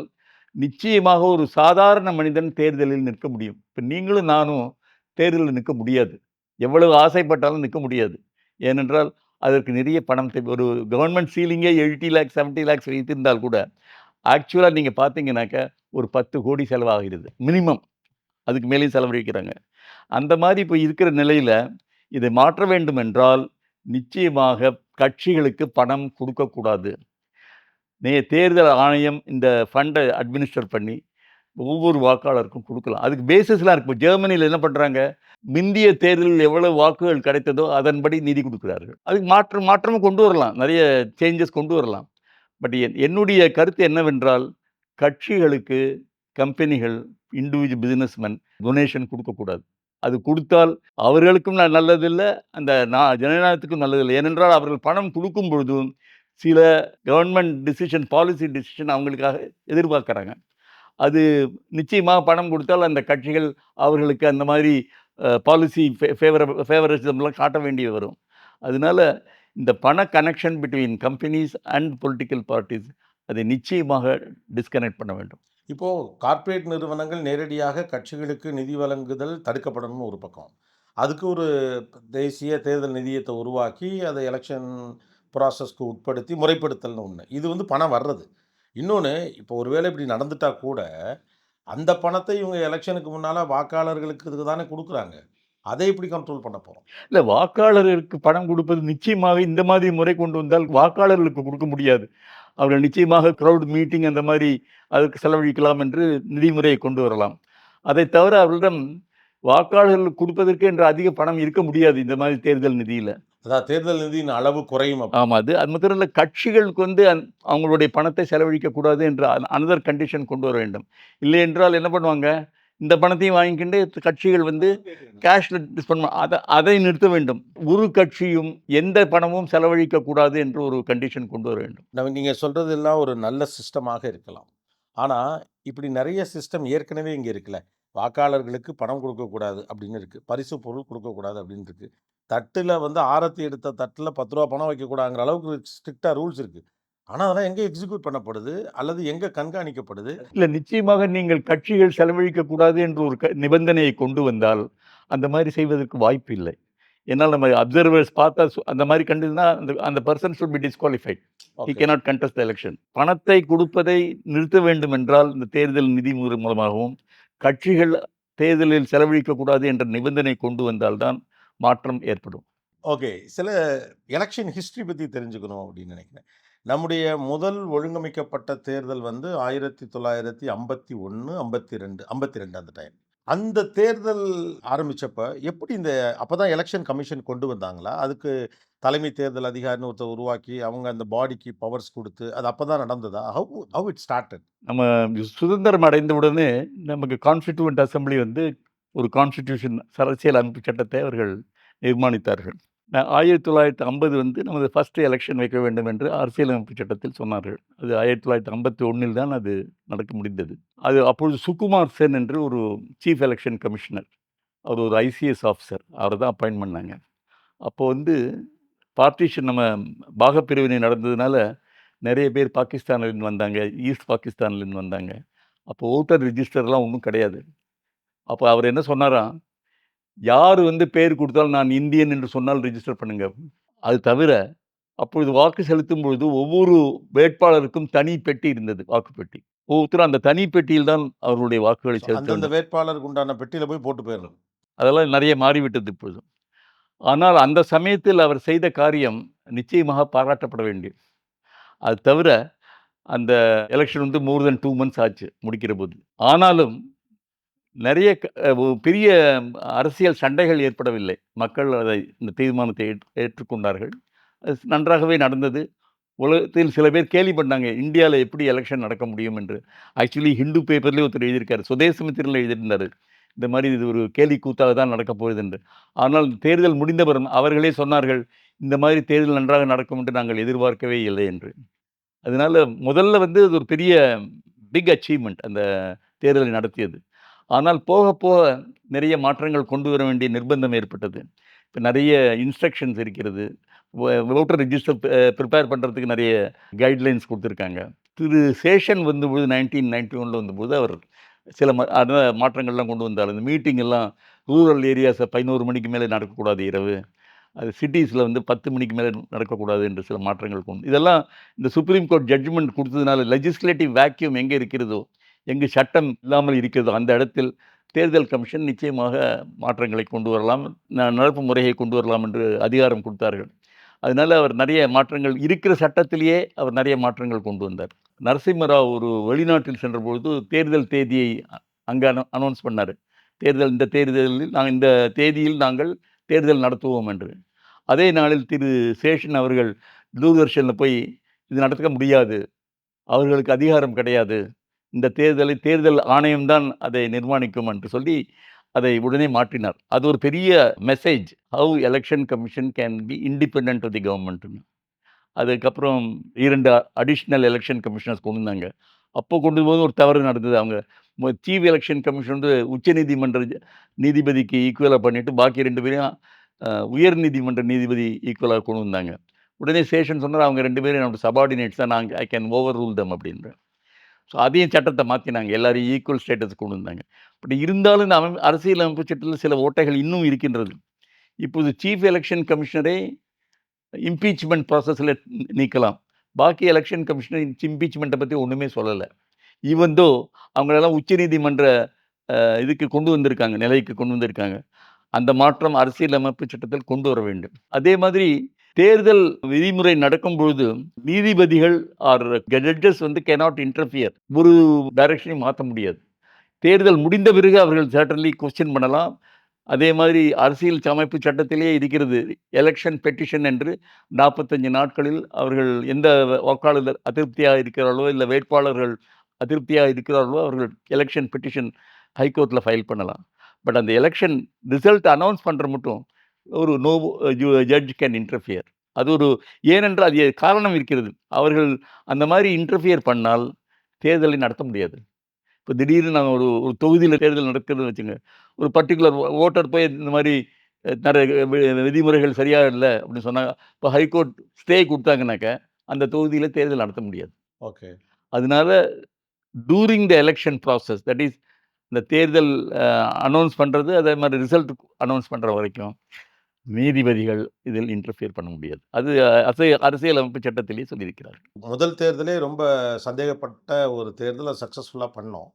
Speaker 2: நிச்சயமாக ஒரு சாதாரண மனிதன் தேர்தலில் நிற்க முடியும். இப்போ நீங்களும் நானும் தேர்தலில் நிற்க முடியாது. எவ்வளவு ஆசைப்பட்டாலும் நிற்க முடியாது. ஏனென்றால் அதற்கு நிறைய பணம் தேவை. ஒரு கவர்மெண்ட் சீலிங்கே 80 lakhs 70 lakhs வைத்திருந்தால் கூட ஆக்சுவலாக நீங்கள் பார்த்தீங்கன்னாக்க ஒரு 10 கோடி செலவாகிறது மினிமம். அதுக்கு மேலேயும் செலவழிக்கிறாங்க. அந்த மாதிரி இப்போ இருக்கிற நிலையில் இதை மாற்ற வேண்டும் என்றால் நிச்சயமாக கட்சிகளுக்கு பணம் கொடுக்கக்கூடாது. தேர்தல் ஆணையம் இந்த ஃபண்டை அட்மினிஸ்டர் பண்ணி ஒவ்வொரு வாக்காளருக்கும் கொடுக்கலாம். அதுக்கு பேசிஸ்லாம் இருக்கு. இப்போ ஜெர்மனியில் என்ன பண்ணுறாங்க, முந்திய தேர்தலில் எவ்வளவு வாக்குகள் கிடைத்ததோ அதன்படி நிதி கொடுக்குறார்கள். அதுக்கு மாற்றமும் கொண்டு வரலாம், நிறைய சேஞ்சஸ் கொண்டு வரலாம். பட் என்னுடைய கருத்து என்னவென்றால், கட்சிகளுக்கு கம்பெனிகள் இண்டிவிஜுவல் பிஸ்னஸ்மேன் டொனேஷன் கொடுக்கக்கூடாது. அது கொடுத்தால் அவர்களுக்கும் நல்லதில்லை, அந்த ஜனநாயகத்துக்கும் நல்லதில்லை. ஏனென்றால் அவர்கள் பணம் கொடுக்கும் பொழுதும் சில கவர்மெண்ட் டிசிஷன் பாலிசி டிசிஷன் அவங்களுக்காக எதிர்பார்க்குறாங்க. அது நிச்சயமாக பணம் கொடுத்தால் அந்த கட்சிகள் அவர்களுக்கு அந்த மாதிரி பாலிசி ஃபேவரிசம்லாம் காட்ட வேண்டி வரும். அதனால இந்த பண connection between companies and political parties அதை நிச்சயமாக டிஸ்கனெக்ட் பண்ண வேண்டும்.
Speaker 1: இப்போது கார்ப்பரேட் நிறுவனங்கள் நேரடியாக கட்சிகளுக்கு நிதி வழங்குதல் தடுக்கப்படணும்னு ஒரு பக்கம். அதுக்கு ஒரு தேசிய தேர்தல் நிதியத்தை உருவாக்கி அதை எலெக்ஷன் ப்ராசஸ்க்கு உட்படுத்தி முறைப்படுத்தல்னு ஒன்று. இது வந்து பணம் வர்றது. இன்னொன்று, இப்போ ஒருவேளை இப்படி நடந்துட்டா கூட அந்த பணத்தை இவங்க எலெக்ஷனுக்கு முன்னால் வாக்காளர்களுக்கு இதுக்கு தானே கொடுக்குறாங்க. அதை எப்படி கண்ட்ரோல் பண்ண போகிறோம்?
Speaker 2: இல்லை, வாக்காளர்களுக்கு பணம் கொடுப்பது நிச்சயமாக இந்த மாதிரி முறை கொண்டு வந்தால் வாக்காளர்களுக்கு கொடுக்க முடியாது. அவர்கள் நிச்சயமாக க்ரௌட் மீட்டிங் அந்த மாதிரி அதுக்கு செலவழிக்கலாம் என்று நிதிமுறையை கொண்டு வரலாம். அதை தவிர அவர்களிடம் வாக்காளர்களுக்கு கொடுப்பதற்கு என்ற அதிக பணம் இருக்க முடியாது இந்த மாதிரி தேர்தல் நிதியில்.
Speaker 1: அதாவது தேர்தல் நிதியின் அளவு குறையும்.
Speaker 2: ஆமாம், அது மாத்திரம் இல்லை, கட்சிகளுக்கு வந்து அவங்களுடைய பணத்தை செலவழிக்கக்கூடாது என்ற அனதர் கண்டிஷன் கொண்டு வர வேண்டும். இல்லை என்றால் என்ன பண்ணுவாங்க, இந்த பணத்தையும் வாங்கிக்கிட்டு கட்சிகள் வந்து கேஷில் டிஸ்பெண்ட் அதை நிறுத்த வேண்டும். ஒரு கட்சியும் எந்த பணமும் செலவழிக்கக்கூடாது என்று ஒரு கண்டிஷன் கொண்டு வர வேண்டும்.
Speaker 1: நீங்கள் சொல்கிறது எல்லாம் ஒரு நல்ல சிஸ்டமாக இருக்கலாம். ஆனால் இப்படி நிறைய சிஸ்டம் ஏற்கனவே இங்கே இருக்குல்ல. வாக்காளர்களுக்கு பணம் கொடுக்கக்கூடாது அப்படின்னு இருக்குது, பரிசு பொருள் கொடுக்கக்கூடாது அப்படின்னு இருக்குது. தட்டில் வந்து ஆரத்தி எடுத்த தட்டில் 10 ரூபா பணம் வைக்கக்கூடாதுங்கிற அளவுக்கு ஸ்ட்ரிக்டாக ரூல்ஸ் இருக்குது. ஆனால் அதெல்லாம் எங்கே எக்ஸிக்யூட் பண்ணப்படுது அல்லது எங்கே கண்காணிக்கப்படுது?
Speaker 2: இல்லை, நிச்சயமாக நீங்கள் கட்சிகள் செலவழிக்கக்கூடாது என்று ஒரு நிபந்தனையை கொண்டு வந்தால் அந்த மாதிரி செய்வதற்கு வாய்ப்பு இல்லை. ஏன்னால் நம்ம அப்சர்வர்ஸ் பார்த்தா அந்த மாதிரி கண்டிருந்தா அந்த person should be disqualified. He cannot contest the election. பணத்தை கொடுப்பதை நிறுத்த வேண்டும் என்றால் இந்த தேர்தல் நிதி மூலமாகவும் கட்சிகள் தேர்தலில் செலவழிக்கக்கூடாது என்ற நிபந்தனை கொண்டு வந்தால்தான் மாற்றம் ஏற்படும்.
Speaker 1: ஓகே, சில எலெக்ஷன் ஹிஸ்ட்ரி பற்றி தெரிஞ்சுக்கணும் அப்படின்னு நினைக்கிறேன். நம்முடைய முதல் ஒழுங்கமைக்கப்பட்ட தேர்தல் வந்து 1951, 52 அந்த டைம். அந்த தேர்தல் ஆரம்பித்தப்ப எப்படி அப்போ தான் எலெக்ஷன் கமிஷன் கொண்டு வந்தாங்களா? அதுக்கு தலைமை தேர்தல் அதிகாரின்னு ஒருத்தர் உருவாக்கி அவங்க அந்த பாடிக்கு பவர்ஸ் கொடுத்து அது அப்போ தான் நடந்ததா? How it started?
Speaker 2: நம்ம சுதந்திரம் அடைந்த உடனே நமக்கு கான்ஸ்டிடியூவன்ட் அசம்பிளி வந்து ஒரு கான்ஸ்டிடியூஷன் அரசியல் அமைப்பு சட்டத்தை அவர்கள் நிர்மாணித்தார்கள். 1950 வந்து நமது ஃபர்ஸ்ட் எலெக்ஷன் வைக்க வேண்டும் என்று அரசியலமைப்பு சட்டத்தில் சொன்னார்கள். அது 1951 தான் அது நடக்க முடிந்தது. அது அப்பொழுது சுகுமார் சென் என்று ஒரு சீஃப் எலெக்ஷன் கமிஷனர், அவர் ஒரு ஐசிஎஸ் ஆஃபீஸர், அவரை தான் அப்பாயின்ட் பண்ணாங்க. அப்போ வந்து பார்ட்டிஷன் நம்ம பாகப்பிரிவினை நடந்ததுனால நிறைய பேர் பாகிஸ்தான்லேருந்து வந்தாங்க, ஈஸ்ட் பாகிஸ்தான்லேருந்து வந்தாங்க. அப்போ ஓட்டர் ரிஜிஸ்டர்லாம் ஒன்றும் கிடையாது. அப்போ அவர் என்ன சொன்னாராம், யார் வந்து பேர் கொடுத்தாலும் நான் இந்தியன் என்று சொன்னால் ரிஜிஸ்டர் பண்ணுங்க. அது தவிர அப்பொழுது வாக்கு செலுத்தும் பொழுது ஒவ்வொரு வேட்பாளருக்கும் தனி பெட்டி இருந்தது, வாக்குப்பெட்டி. ஒவ்வொருத்தரும் அந்த தனி பெட்டியில் தான் அவர்களுடைய வாக்குகளை செலுத்த
Speaker 1: அந்தந்த
Speaker 2: வேண்டும்.
Speaker 1: வேட்பாளருக்கு உண்டான பெட்டியில போய் போட்டு போயிடணும்.
Speaker 2: அதெல்லாம் நிறைய மாறிவிட்டது இப்பொழுது. ஆனால் அந்த சமயத்தில் அவர் செய்த காரியம் நிச்சயமாக பாராட்டப்பட வேண்டியது. அது தவிர அந்த எலக்ஷன் வந்து மோர் தென் 2 மந்த்ஸ் ஆச்சு முடிக்கிறபோது. ஆனாலும் நிறைய பெரிய அரசியல் சண்டைகள் ஏற்படவில்லை. மக்கள் இந்த தீர்மானத்தை ஏற்றுக்கொண்டார்கள். அது நன்றாகவே நடந்தது. உலகத்தில் சில பேர் கேலி பண்ணாங்க. இந்தியால எப்படி எலக்ஷன் நடக்க முடியும் என்று. ஆக்சுவலி ஹிந்து பேப்பர்லயே ஒருத்தர் எழுதியிருக்காரு. சுதேசமித்திரன்ல எழுதியிருந்தாரு. இந்த மாரி இது ஒரு கேலி கூத்தாக தான் நடக்கப் போகுது என்று. ஆனால் தேர்தல் முடிந்த பிறகு அவர்களே சொன்னார்கள், இந்த மாதிரி தேர்தல் நன்றாக நடக்கும் என்று நாங்கள் எதிர்பார்க்கவே இல்லை என்று. அதனால முதல்ல வந்து அது ஒரு பெரிய பிக் அச்சீவ்மென்ட் அந்த தேர்தலை நடத்தியது. ஆனால் போக போக நிறைய மாற்றங்கள் கொண்டு வர வேண்டிய நிர்பந்தம் ஏற்பட்டது. இப்ப நிறைய இன்ஸ்ட்ரக்ஷன்ஸ் இருக்கிறது. வோட்டர் ரிஜிஸ்டர் ப்ரிப்பேர் பண்றதுக்கு நிறைய கைட்லைன்ஸ் குடுத்துருக்காங்க. திரு சேஷன் வந்தபோது 1991ல வந்தபோது அவர் சில மாற்றங்கள்லாம் கொண்டு வந்தார். இந்த மீட்டிங் எல்லாம் ரூரல் ஏரியாஸ 11 மணிக்கு மேலே நடக்கக்கூடாது இரவு. அது சிட்டீஸ்ல வந்து 10 மணிக்கு மேலே நடக்கக்கூடாது என்று சில மாற்றங்கள் இதெல்லாம் இந்த சுப்ரீம் கோர்ட் ஜட்ஜ்மெண்ட் குடுத்ததுனால லெஜிஸ்லேட்டிவ் வேக்யூம் எங்கே இருக்கிறதோ, எங்கு சட்டம் இல்லாமல் இருக்கிறதோ, அந்த இடத்தில் தேர்தல் கமிஷன் நிச்சயமாக மாற்றங்களை கொண்டு வரலாம். நடப்பு முறையை கொண்டு வரலாம் என்று அதிகாரம் குடுத்தார்கள். அதனால அவர் நிறைய மாற்றங்கள் இருக்கிற சட்டத்திலேயே அவர் நிறைய மாற்றங்கள் கொண்டு வந்தார். நரசிம்மராவ் ஒரு வெளிநாட்டில் சென்றபொழுது தேர்தல் தேதியை அங்க அனௌன்ஸ் பண்ணாரு. இந்த தேர்தலில் இந்த தேதியில் நாங்கள் தேர்தல் நடத்துவோம் என்று. அதே நாளில் திரு சேஷன் அவர்கள் தூர்தர்ஷன்ல போய் இது நடத்த முடியாது. அவர்களுக்கு அதிகாரம் கிடையாது. இந்த தேர்தல் ஆணையம் தான் அதை நிர்மாணிக்கும் என்று சொல்லி அதை உடனே மாற்றினார். அது ஒரு பெரிய message. How election commission can be independent of the கவர்ன்மெண்ட்ன்னு. அதுக்கப்புறம் 2 அடிஷனல் எலக்ஷன் கமிஷனர்ஸ் கொண்டு வந்தாங்க. அப்போ கொண்டு வரும்போது ஒரு தவறு நடந்தது. அவங்க சீஃப் எலக்ஷன் கமிஷன் வந்து உச்சநீதிமன்ற நீதிபதிக்கு ஈக்குவலா பண்ணிட்டு பாக்கி 2 பேரையும் உயர் நீதிமன்ற நீதிபதி ஈக்குவலா கொண்டு வந்தாங்க. உடனே சேஷன் சொன்னார், அவங்க 2 பேரும் என்னோட சபார்டினேட்ஸ் தான். I can over rule them அப்படின்றார். ஸோ அதையும் சட்டத்தை மாற்றினாங்க. எல்லாரையும் ஈக்குவல் ஸ்டேட்டஸ் கொண்டு வந்தாங்க. பட் இருந்தாலும் இந்த அரசியலமைப்பு சட்டத்தில் சில ஓட்டைகள் இன்னும் இருக்கின்றது. இப்போது சீஃப் எலெக்ஷன் கமிஷனரை இம்பீச்மெண்ட் ப்ராசஸில் நீக்கலாம். பாக்கி எலெக்ஷன் கமிஷனர் இம்பீச்மெண்ட்டை பற்றி ஒன்றுமே சொல்லலை. ஈவன் தோ அவங்களெல்லாம் உச்சநீதிமன்ற இதுக்கு கொண்டு வந்திருக்காங்க, நிலைக்கு கொண்டு வந்திருக்காங்க. அந்த மாற்றம் அரசியலமைப்பு சட்டத்தில் கொண்டு வர வேண்டும். அதே மாதிரி தேர்தல் விதிமுறை நடக்கும் பொழுது நீதிபதிகள் ஆர் ஜட்ஜஸ் வந்து கேனாட் இன்டர்ஃபியர். ஒரு டைரக்ஷனையும் மாற்ற முடியாது. தேர்தல் முடிந்த பிறகு அவர்கள் சர்டன்லி கொஸ்டின் பண்ணலாம். அதே மாதிரி அரசியல் அமைப்பு சட்டத்திலேயே இருக்கிறது. எலெக்ஷன் பெட்டிஷன் என்று 45 நாட்களில் அவர்கள் எந்த வாக்காளர் அதிருப்தியாக இருக்கிறார்களோ, இல்லை வேட்பாளர்கள் அதிருப்தியாக இருக்கிறார்களோ, அவர்கள் எலெக்ஷன் பெட்டிஷன் ஹைகோர்ட்டில் ஃபைல் பண்ணலாம். பட் அந்த எலெக்ஷன் ரிசல்ட் அனௌன்ஸ் பண்ணுற மட்டும் ஒரு நோ ஜட்ஜ் கேன் இன்டர்ஃபியர். அது ஒரு ஏனென்றால் அது காரணம் இருக்கிறது. அவர்கள் அந்த மாதிரி இன்டர்ஃபியர் பண்ணால் தேர்தலை நடத்த முடியாது. இப்போ திடீர்னு நாங்கள் ஒரு ஒரு தொகுதியில் தேர்தல் நடக்குதுன்னு வச்சுங்க. ஒரு பர்ட்டிகுலர் ஓட்டர் போய் இந்த மாதிரி நிறைய விதிமுறைகள் சரியாக இல்லை அப்படின்னு சொன்னாங்க. இப்போ ஹைகோர்ட் ஸ்டே கொடுத்தாங்கனாக்க அந்த தொகுதியில் தேர்தல் நடத்த முடியாது.
Speaker 1: ஓகே.
Speaker 2: அதனால during the election process, that is இந்த தேர்தல் அனௌன்ஸ் பண்ணுறது, அதே மாதிரி ரிசல்ட் அனௌன்ஸ் பண்ணுற வரைக்கும் நீதிபதிகள் இதில் இன்டர்ஃபியர் பண்ண முடியாது. அது அரசியலமைப்பு சட்டத்திலேயே சொல்லியிருக்கிறார்.
Speaker 1: முதல் தேர்தலே ரொம்ப சந்தேகப்பட்ட ஒரு தேர்தலை சக்ஸஸ்ஃபுல்லாக பண்ணோம்.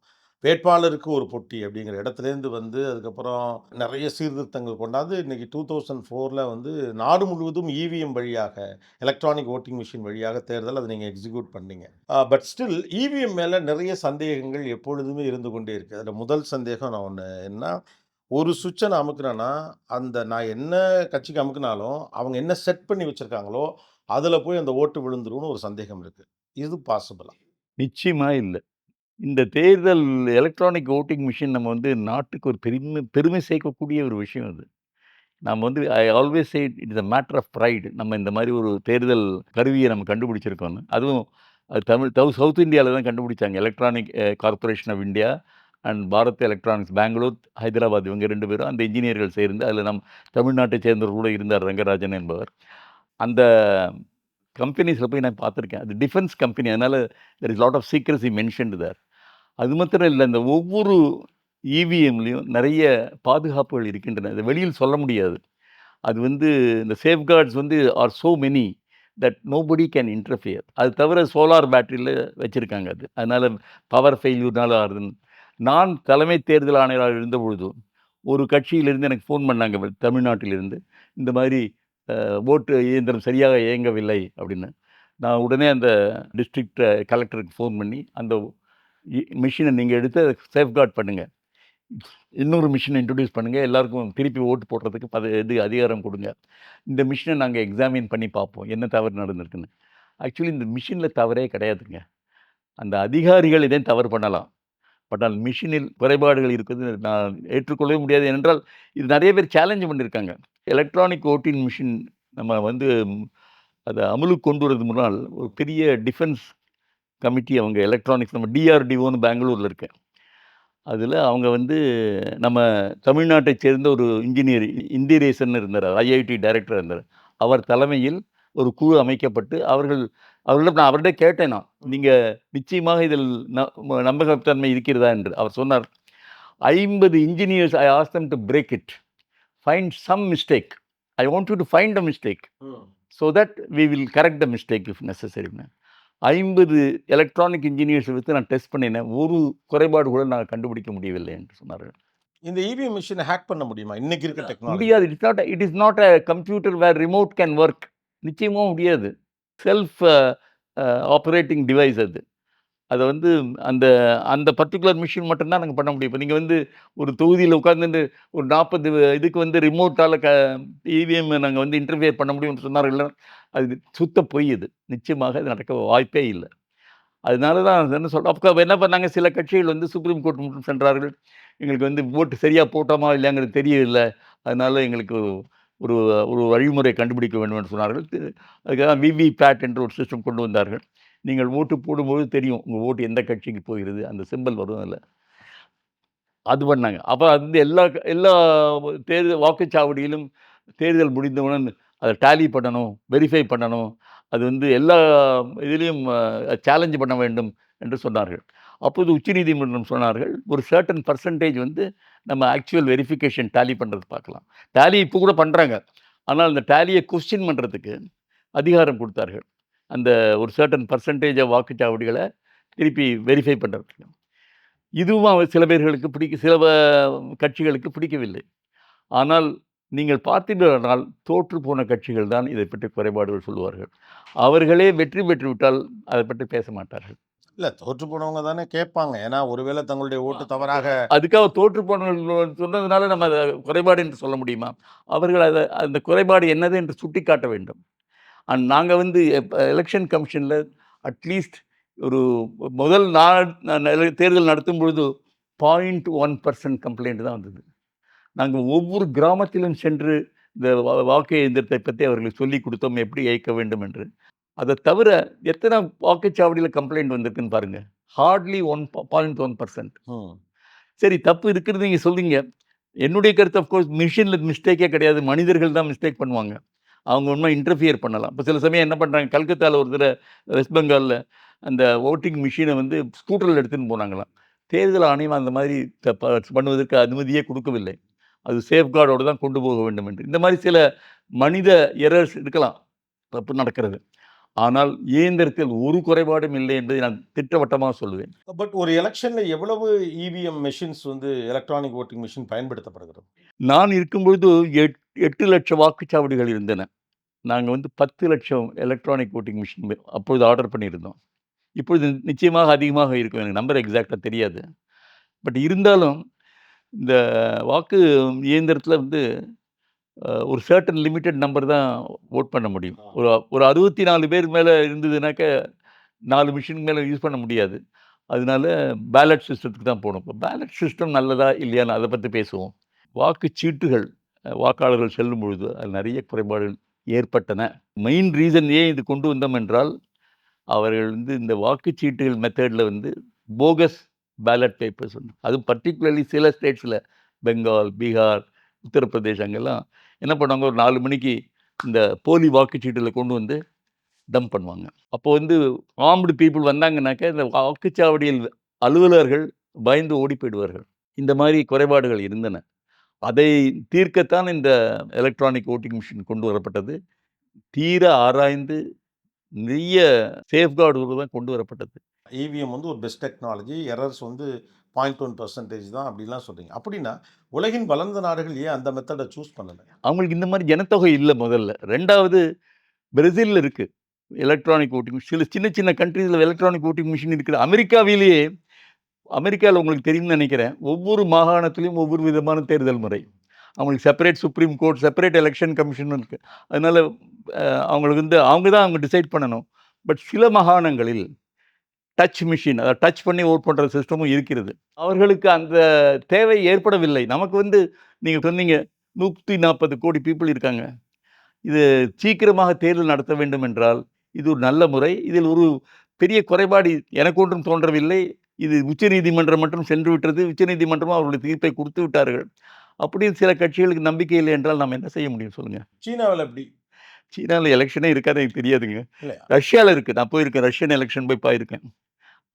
Speaker 1: வேட்பாளருக்கு ஒரு போட்டி அப்படிங்கிற இடத்துலேருந்து வந்து அதுக்கப்புறம் நிறைய சீர்திருத்தங்கள் கொண்டாந்து இன்னைக்கு 2004ல் வந்து நாடு முழுவதும் இவிஎம் வழியாக எலக்ட்ரானிக் ஓட்டிங் மிஷின் வழியாக தேர்தல் அதை நீங்கள் எக்ஸிக்யூட் பண்ணீங்க. பட் ஸ்டில் இவிஎம் மேலே நிறைய சந்தேகங்கள் எப்பொழுதுமே இருந்து கொண்டே இருக்குது. அதில் முதல் சந்தேகம் நான் ஒன்று என்ன, ஒரு சுவிட்சை நான் அமுக்குனேன்னா அந்த நான் என்ன கட்சிக்கு அமுக்குனாலும் அவங்க என்ன செட் பண்ணி வச்சுருக்காங்களோ அதில் போய் அந்த ஓட்டு விழுந்துரும்னு ஒரு சந்தேகம் இருக்குது. இது பாசிபிளா?
Speaker 2: நிச்சயமா இல்லை. இந்த தேர்தல் எலக்ட்ரானிக் வோட்டிங் மிஷின் நம்ம வந்து நாட்டுக்கு ஒரு பெருமை சேர்க்கக்கூடிய ஒரு விஷயம் அது. நம்ம வந்து I always say it is a matter of pride. நம்ம இந்த மாதிரி ஒரு தேர்தல் கருவியை நம்ம கண்டுபிடிச்சிருக்கோம்னு. அதுவும் அது சவுத் இந்தியாவில் தான் கண்டுபிடிச்சாங்க. Electronic corporation of India and Bharat electronics Bangalore, Hyderabad, இவங்க 2 பேரும் அந்த இன்ஜினியர்கள் சேர்ந்து, அதில் நம் தமிழ்நாட்டை சேர்ந்தவர் கூட இருந்தார், ரங்கராஜன் என்பவர். அந்த கம்பெனிஸில் போய் நான் பார்த்துருக்கேன். அது டிஃபென்ஸ் கம்பெனி. அதனால் there is lot of secrecy mentioned there. அது மாத்திரம் இல்லை, இந்த ஒவ்வொரு இவிஎம்லேயும் நிறைய பாதுகாப்புகள் இருக்கின்றன. அதை வெளியில் சொல்ல முடியாது. அது வந்து இந்த சேஃப்கார்ட்ஸ் வந்து are so many. That nobody can interfere. அது தவிர சோலார் பேட்டரியில் வச்சுருக்காங்க அது. அதனால் பவர் ஃபெயில்யூர்னால ஆகுதுன்னு. நான் தலைமை தேர்தல் ஆணையராக இருந்தபொழுது ஒரு கட்சியிலிருந்து எனக்கு ஃபோன் பண்ணாங்க தமிழ்நாட்டிலிருந்து. இந்த மாதிரி ஓட்டு இயந்திரம் சரியாக இயங்கவில்லை அப்படின்னு. நான் உடனே அந்த டிஸ்ட்ரிக்ட் கலெக்டருக்கு ஃபோன் பண்ணி, அந்த மிஷினை நீங்கள் எடுத்து சேஃப்கார்ட் பண்ணுங்கள், இன்னொரு மிஷினை இன்ட்ரடியூஸ் பண்ணுங்கள், எல்லாருக்கும் திருப்பி ஓட்டு போடுறதுக்கு இது அதிகாரம் கொடுங்க, இந்த மிஷினை நாங்கள் எக்ஸாமின் பண்ணி பார்ப்போம் என்ன தவறு நடந்திருக்குன்னு. ஆக்சுவலி இந்த மிஷினில் தவறே கிடையாதுங்க. அந்த அதிகாரிகள் இதே தவறு பண்ணலாம். பட் அந்த மிஷினில் குறைபாடுகள் இருக்குது நான் ஏற்றுக்கொள்ளவே முடியாது. ஏனென்றால் இது நிறைய பேர் சேலஞ்ச் பண்ணியிருக்காங்க. எலக்ட்ரானிக் ஓட்டிங் மிஷின் நம்ம வந்து அதை அமலுக்கு கொண்டு வரது முன்னால் ஒரு பெரிய டிஃபென்ஸ் கமிட்டி, அவங்க எலக்ட்ரானிக்ஸ், நம்ம டிஆர்டிஓன்னு பெங்களூரில் இருக்கு, அதில் அவங்க வந்து நம்ம தமிழ்நாட்டை சேர்ந்த ஒரு இன்ஜினியர் இந்திரேசன் இருந்தார், ஐஐடி டைரக்டர் இருந்தார். அவர் தலைமையில் ஒரு குழு அமைக்கப்பட்டு அவர்களிடம் நான் அவர்கிட்ட கேட்டேன், நான் நீங்கள் நிச்சயமாக இதில் நம்பகத்தன்மை இருக்கிறதா என்று. அவர் சொன்னார், 50 engineers I ask them to break it, find some mistake, I want you to find a mistake so that we will correct the mistake if necessary. 50 electronic engineers வைத்து நான் டெஸ்ட் பண்ணினேன், ஒரு குறைபாடு கூட நான் கண்டுபிடிக்க முடியவில்லை என்று சொன்னார்கள்.
Speaker 1: இந்த இவிஎம் மிஷினை ஹேக் பண்ண முடியுமா இன்னைக்கு இருக்க டெக்னாலஜி?
Speaker 2: முடியாது. It is not a computer where remote can work. நிச்சயமாக முடியாது. செல்ஃப் ஆப்ரேட்டிங் டிவைஸ் அது. அதை வந்து அந்த அந்த பர்டிகுலர் மிஷின் மட்டும்தான் நாங்கள் பண்ண முடியும். இப்போ நீங்கள் வந்து ஒரு தொகுதியில் உட்காந்துட்டு ஒரு 40 இதுக்கு வந்து ரிமோட்டால் இவிஎம் நாங்கள் வந்து இன்டர்ஃபியர் பண்ண முடியும்னு சொன்னார்கள். அது சுத்த பொய். இது நிச்சயமாக அது நடக்க வாய்ப்பே இல்லை. அதனால தான் என்ன சொல்கிறோம், அப்போ என்ன பண்ணாங்க, சில கட்சிகள் வந்து சுப்ரீம் கோர்ட் மட்டும் சென்றார்கள். எங்களுக்கு வந்து ஓட்டு சரியாக போட்டோமா இல்லையாங்கிறது தெரியவில்லை, அதனால எங்களுக்கு ஒரு ஒரு வழிமுறை கண்டுபிடிக்க வேண்டும் என்று சொன்னார்கள். அதுக்காக விவிபேட் என்ற ஒரு சிஸ்டம் கொண்டு வந்தார்கள். நீங்கள் ஓட்டு போடும்போது தெரியும் உங்கள் ஓட்டு எந்த கட்சிக்கு போகிறது, அந்த சிம்பல் வரும் அதில். அது பண்ணாங்க. அப்போ வந்து எல்லா எல்லா தேர்தல் வாக்குச்சாவடியிலும் தேர்தல் முடிந்தவுடன் அதை டேலி பண்ணணும், வெரிஃபை பண்ணணும், அது வந்து எல்லா இதுலேயும் சேலஞ்ச் பண்ண வேண்டும் என்று சொன்னார்கள். அப்போது உச்சநீதிமன்றம் சொன்னார்கள், ஒரு சர்டன் பர்சன்டேஜ் வந்து நம்ம ஆக்சுவல் வெரிஃபிகேஷன் டேலி பண்ணுறது பார்க்கலாம். டேலி இப்போ கூட பண்ணுறாங்க, ஆனால் அந்த டேலியை கொஸ்டின் பண்ணுறதுக்கு அதிகாரம் கொடுத்தார்கள். அந்த ஒரு சர்டன் பர்சன்டேஜ் வாக்குச்சாவடிகளை திருப்பி வெரிஃபை பண்ணுறதுக்கு. இதுவும் சில பேர்களுக்கு சில கட்சிகளுக்கு பிடிக்கவில்லை. ஆனால் நீங்கள் பார்த்தீர்களானால் தோற்று போன கட்சிகள் தான் இதை பற்றி குறைபாடுகள் சொல்லுவார்கள். அவர்களே வெற்றி பெற்று விட்டால் அதை பற்றி பேச மாட்டார்கள்.
Speaker 1: இல்லை, தோற்று போனவங்க தானே கேட்பாங்க. ஏன்னா ஒருவேளை தங்களுடைய ஓட்டு தவறாக,
Speaker 2: அதுக்காக தோற்று போனவர்கள் சொன்னதுனால நம்ம அதை குறைபாடு என்று சொல்ல முடியுமா? அவர்கள் அந்த குறைபாடு என்னது என்று சுட்டி காட்ட வேண்டும். நாங்கள் வந்து எலெக்ஷன் கமிஷனில் அட்லீஸ்ட் ஒரு முதல் தேர்தல் நடத்தும் பொழுது 0.1% கம்ப்ளைண்ட் தான் வந்தது. நாங்கள் ஒவ்வொரு கிராமத்திலும் சென்று இந்த வாக்கு இயந்திரத்தை பற்றி அவர்களுக்கு சொல்லிக் கொடுத்தோம், எப்படி இயக்க வேண்டும் என்று. அதை தவிர எத்தனை வாக்குச்சாவடியில் கம்ப்ளைண்ட் வந்திருக்குன்னு பாருங்கள். ஹார்ட்லி 0.1%. சரி, தப்பு இருக்கிறது நீங்கள் சொல்றீங்க. என்னுடைய கருத்து அஃப்கோர்ஸ் மிஷினில் மிஸ்டேக்கே கிடையாது, மனிதர்கள் தான் மிஸ்டேக் பண்ணுவாங்க. அவங்க ஒன்றும் இன்டர்ஃபியர் பண்ணலாம். இப்போ சில சமயம் என்ன பண்ணுறாங்க, கல்கத்தாவில் ஒரு தடவை வெஸ்ட் பெங்காலில் அந்த ஓட்டிங் மிஷினை வந்து ஸ்கூட்டரில் எடுத்துன்னு போனாங்களாம். தேர்தல் ஆணையம் அந்த மாதிரி பண்ணுவதற்கு அனுமதியே கொடுக்கவில்லை. அது சேஃப்கார்டோடு தான் கொண்டு போக வேண்டும் என்று. இந்த மாதிரி சில மனித எரர்ஸ் இருக்கலாம், தப்பு நடக்கிறது. ஆனால் இயந்திரத்தில் ஒரு குறைபாடும் இல்லை என்பதை நான் திட்டவட்டமாக சொல்லுவேன்.
Speaker 1: பட் ஒரு எலெக்ஷனில் எவ்வளவு இவிஎம் மெஷின்ஸ் வந்து எலக்ட்ரானிக் ஓட்டிங் மிஷின் பயன்படுத்தப்படுகிறது?
Speaker 2: நான் இருக்கும்பொழுது 8 லட்சம் வாக்குச்சாவடிகள் இருந்தன. நாங்கள் வந்து 10 லட்சம் எலக்ட்ரானிக் ஓட்டிங் மிஷின் அப்பொழுது ஆர்டர் பண்ணியிருந்தோம். இப்பொழுது நிச்சயமாக அதிகமாக இருக்கும், எனக்கு நம்பர் எக்ஸாக்டாக தெரியாது. பட் இருந்தாலும் இந்த வாக்கு இயந்திரத்தில் வந்து ஒரு சர்டன் லிமிட்டட் நம்பர் தான் ஓட் பண்ண முடியும். ஒரு 64 பேர் மேலே இருந்ததுனாக்க 4 மிஷினுக்கு மேலே யூஸ் பண்ண முடியாது. அதனால பேலட் சிஸ்டத்துக்கு தான் போகணும். இப்போ பேலட் சிஸ்டம் நல்லதா இல்லையான்னு அதை பற்றி பேசுவோம். வாக்குச்சீட்டுகள் வாக்காளர்கள் செல்லும் பொழுது அது நிறைய குறைபாடுகள் ஏற்பட்டன. மெயின் ரீசன் ஏன் இது கொண்டு வந்தோம் என்றால், அவர்கள் வந்து இந்த வாக்குச்சீட்டுகள் மெத்தடில் வந்து போகஸ் பேலட் பேப்பர்ஸ் வந்து, அதுவும் பர்டிகுலர்லி சில ஸ்டேட்ஸில் பெங்கால், பீகார், உத்தரப்பிரதேஷ் அங்கெல்லாம் என்ன பண்ணுவாங்க, ஒரு 4 மணிக்கு இந்த போலி வாக்குச்சீட்டுகளை கொண்டு வந்து டம்ப் பண்ணுவாங்க. அப்போ வந்து ஆர்ம்டு பீப்புள் வந்தாங்கன்னாக்க இந்த வாக்குச்சாவடியில் அலுவலர்கள் பயந்து ஓடி போயிடுவார்கள். இந்த மாதிரி குறைபாடுகள் இருந்தன. அதை தீர்க்கத்தான் இந்த எலக்ட்ரானிக் ஓட்டிங் மிஷின் கொண்டு வரப்பட்டது. தீர ஆராய்ந்து நிறைய சேஃப்கார்டுகள் தான் கொண்டு வரப்பட்டது.
Speaker 1: இவிஎம் வந்து ஒரு பெஸ்ட் டெக்னாலஜி. எரர்ஸ் வந்து 0.1% தான் அப்படிலாம் சொல்றீங்க. அப்படின்னா உலகின் வளர்ந்த நாடுகள் ஏன் அந்த மெத்தட சூஸ் பண்ணல?
Speaker 2: அவங்களுக்கு இந்த மாரி ஜனத்தொகை இல்ல முதல்ல. 2வது பிரேசில்ல இருக்கு. எலக்ட்ரானிக் வோட்டிங் சில சின்ன சின்ன கண்ட்ரீஸ்ல எலக்ட்ரானிக் வோட்டிங் மிஷின் இருக்குது. அமெரிக்காவிலேயே அமெரிக்கால உங்களுக்கு தெரியும்னு நெனைக்கிறேன். ஒவ்வொரு மாகாணத்திலும் ஒவ்வொரு விதமான தேர்தல் முறை. அவங்களுக்கு separate supreme court, separate election commission இருக்கு. அதனால அவங்களுக்கு வந்து அவங்க தான் அவங்க டிசைட் பண்ணணும். பட் சில மாகாணங்களில் டச் மிஷின், அதாவது டச் பண்ணி வோட் பண்ற சிஸ்டமும் இருக்கிறது. அவர்களுக்கு அந்த தேவை ஏற்படவில்லை. நமக்கு வந்து நீங்க சொன்னீங்க 140 கோடி பீப்பிள் இருக்காங்க. இது சீக்கிரமாக தேர்தல் நடத்த வேண்டும் என்றால், இது ஒரு நல்ல முறை. இதில் ஒரு பெரிய குறைபாடு எனக்கு ஒன்றும் தோன்றவில்லை. இது உச்சநீதிமன்றம் மட்டும் சென்று விட்டது. உச்சநீதிமன்றமும் அவர்களுடைய தீர்ப்பை குடுத்து விட்டார்கள். அப்படின்னு சில கட்சிகளுக்கு நம்பிக்கை இல்லை என்றால் நாம் என்ன செய்ய முடியும் சொல்லுங்க?
Speaker 1: சீனாவுல எப்படி?
Speaker 2: சீனால எலக்ஷனே இருக்காது எனக்கு தெரியாதுங்க.
Speaker 1: இல்ல.
Speaker 2: ரஷ்யால இருக்கு. நான் போயிருக்கேன். ரஷ்யன் எலக்ஷன் போய் பாயிருக்கேன்.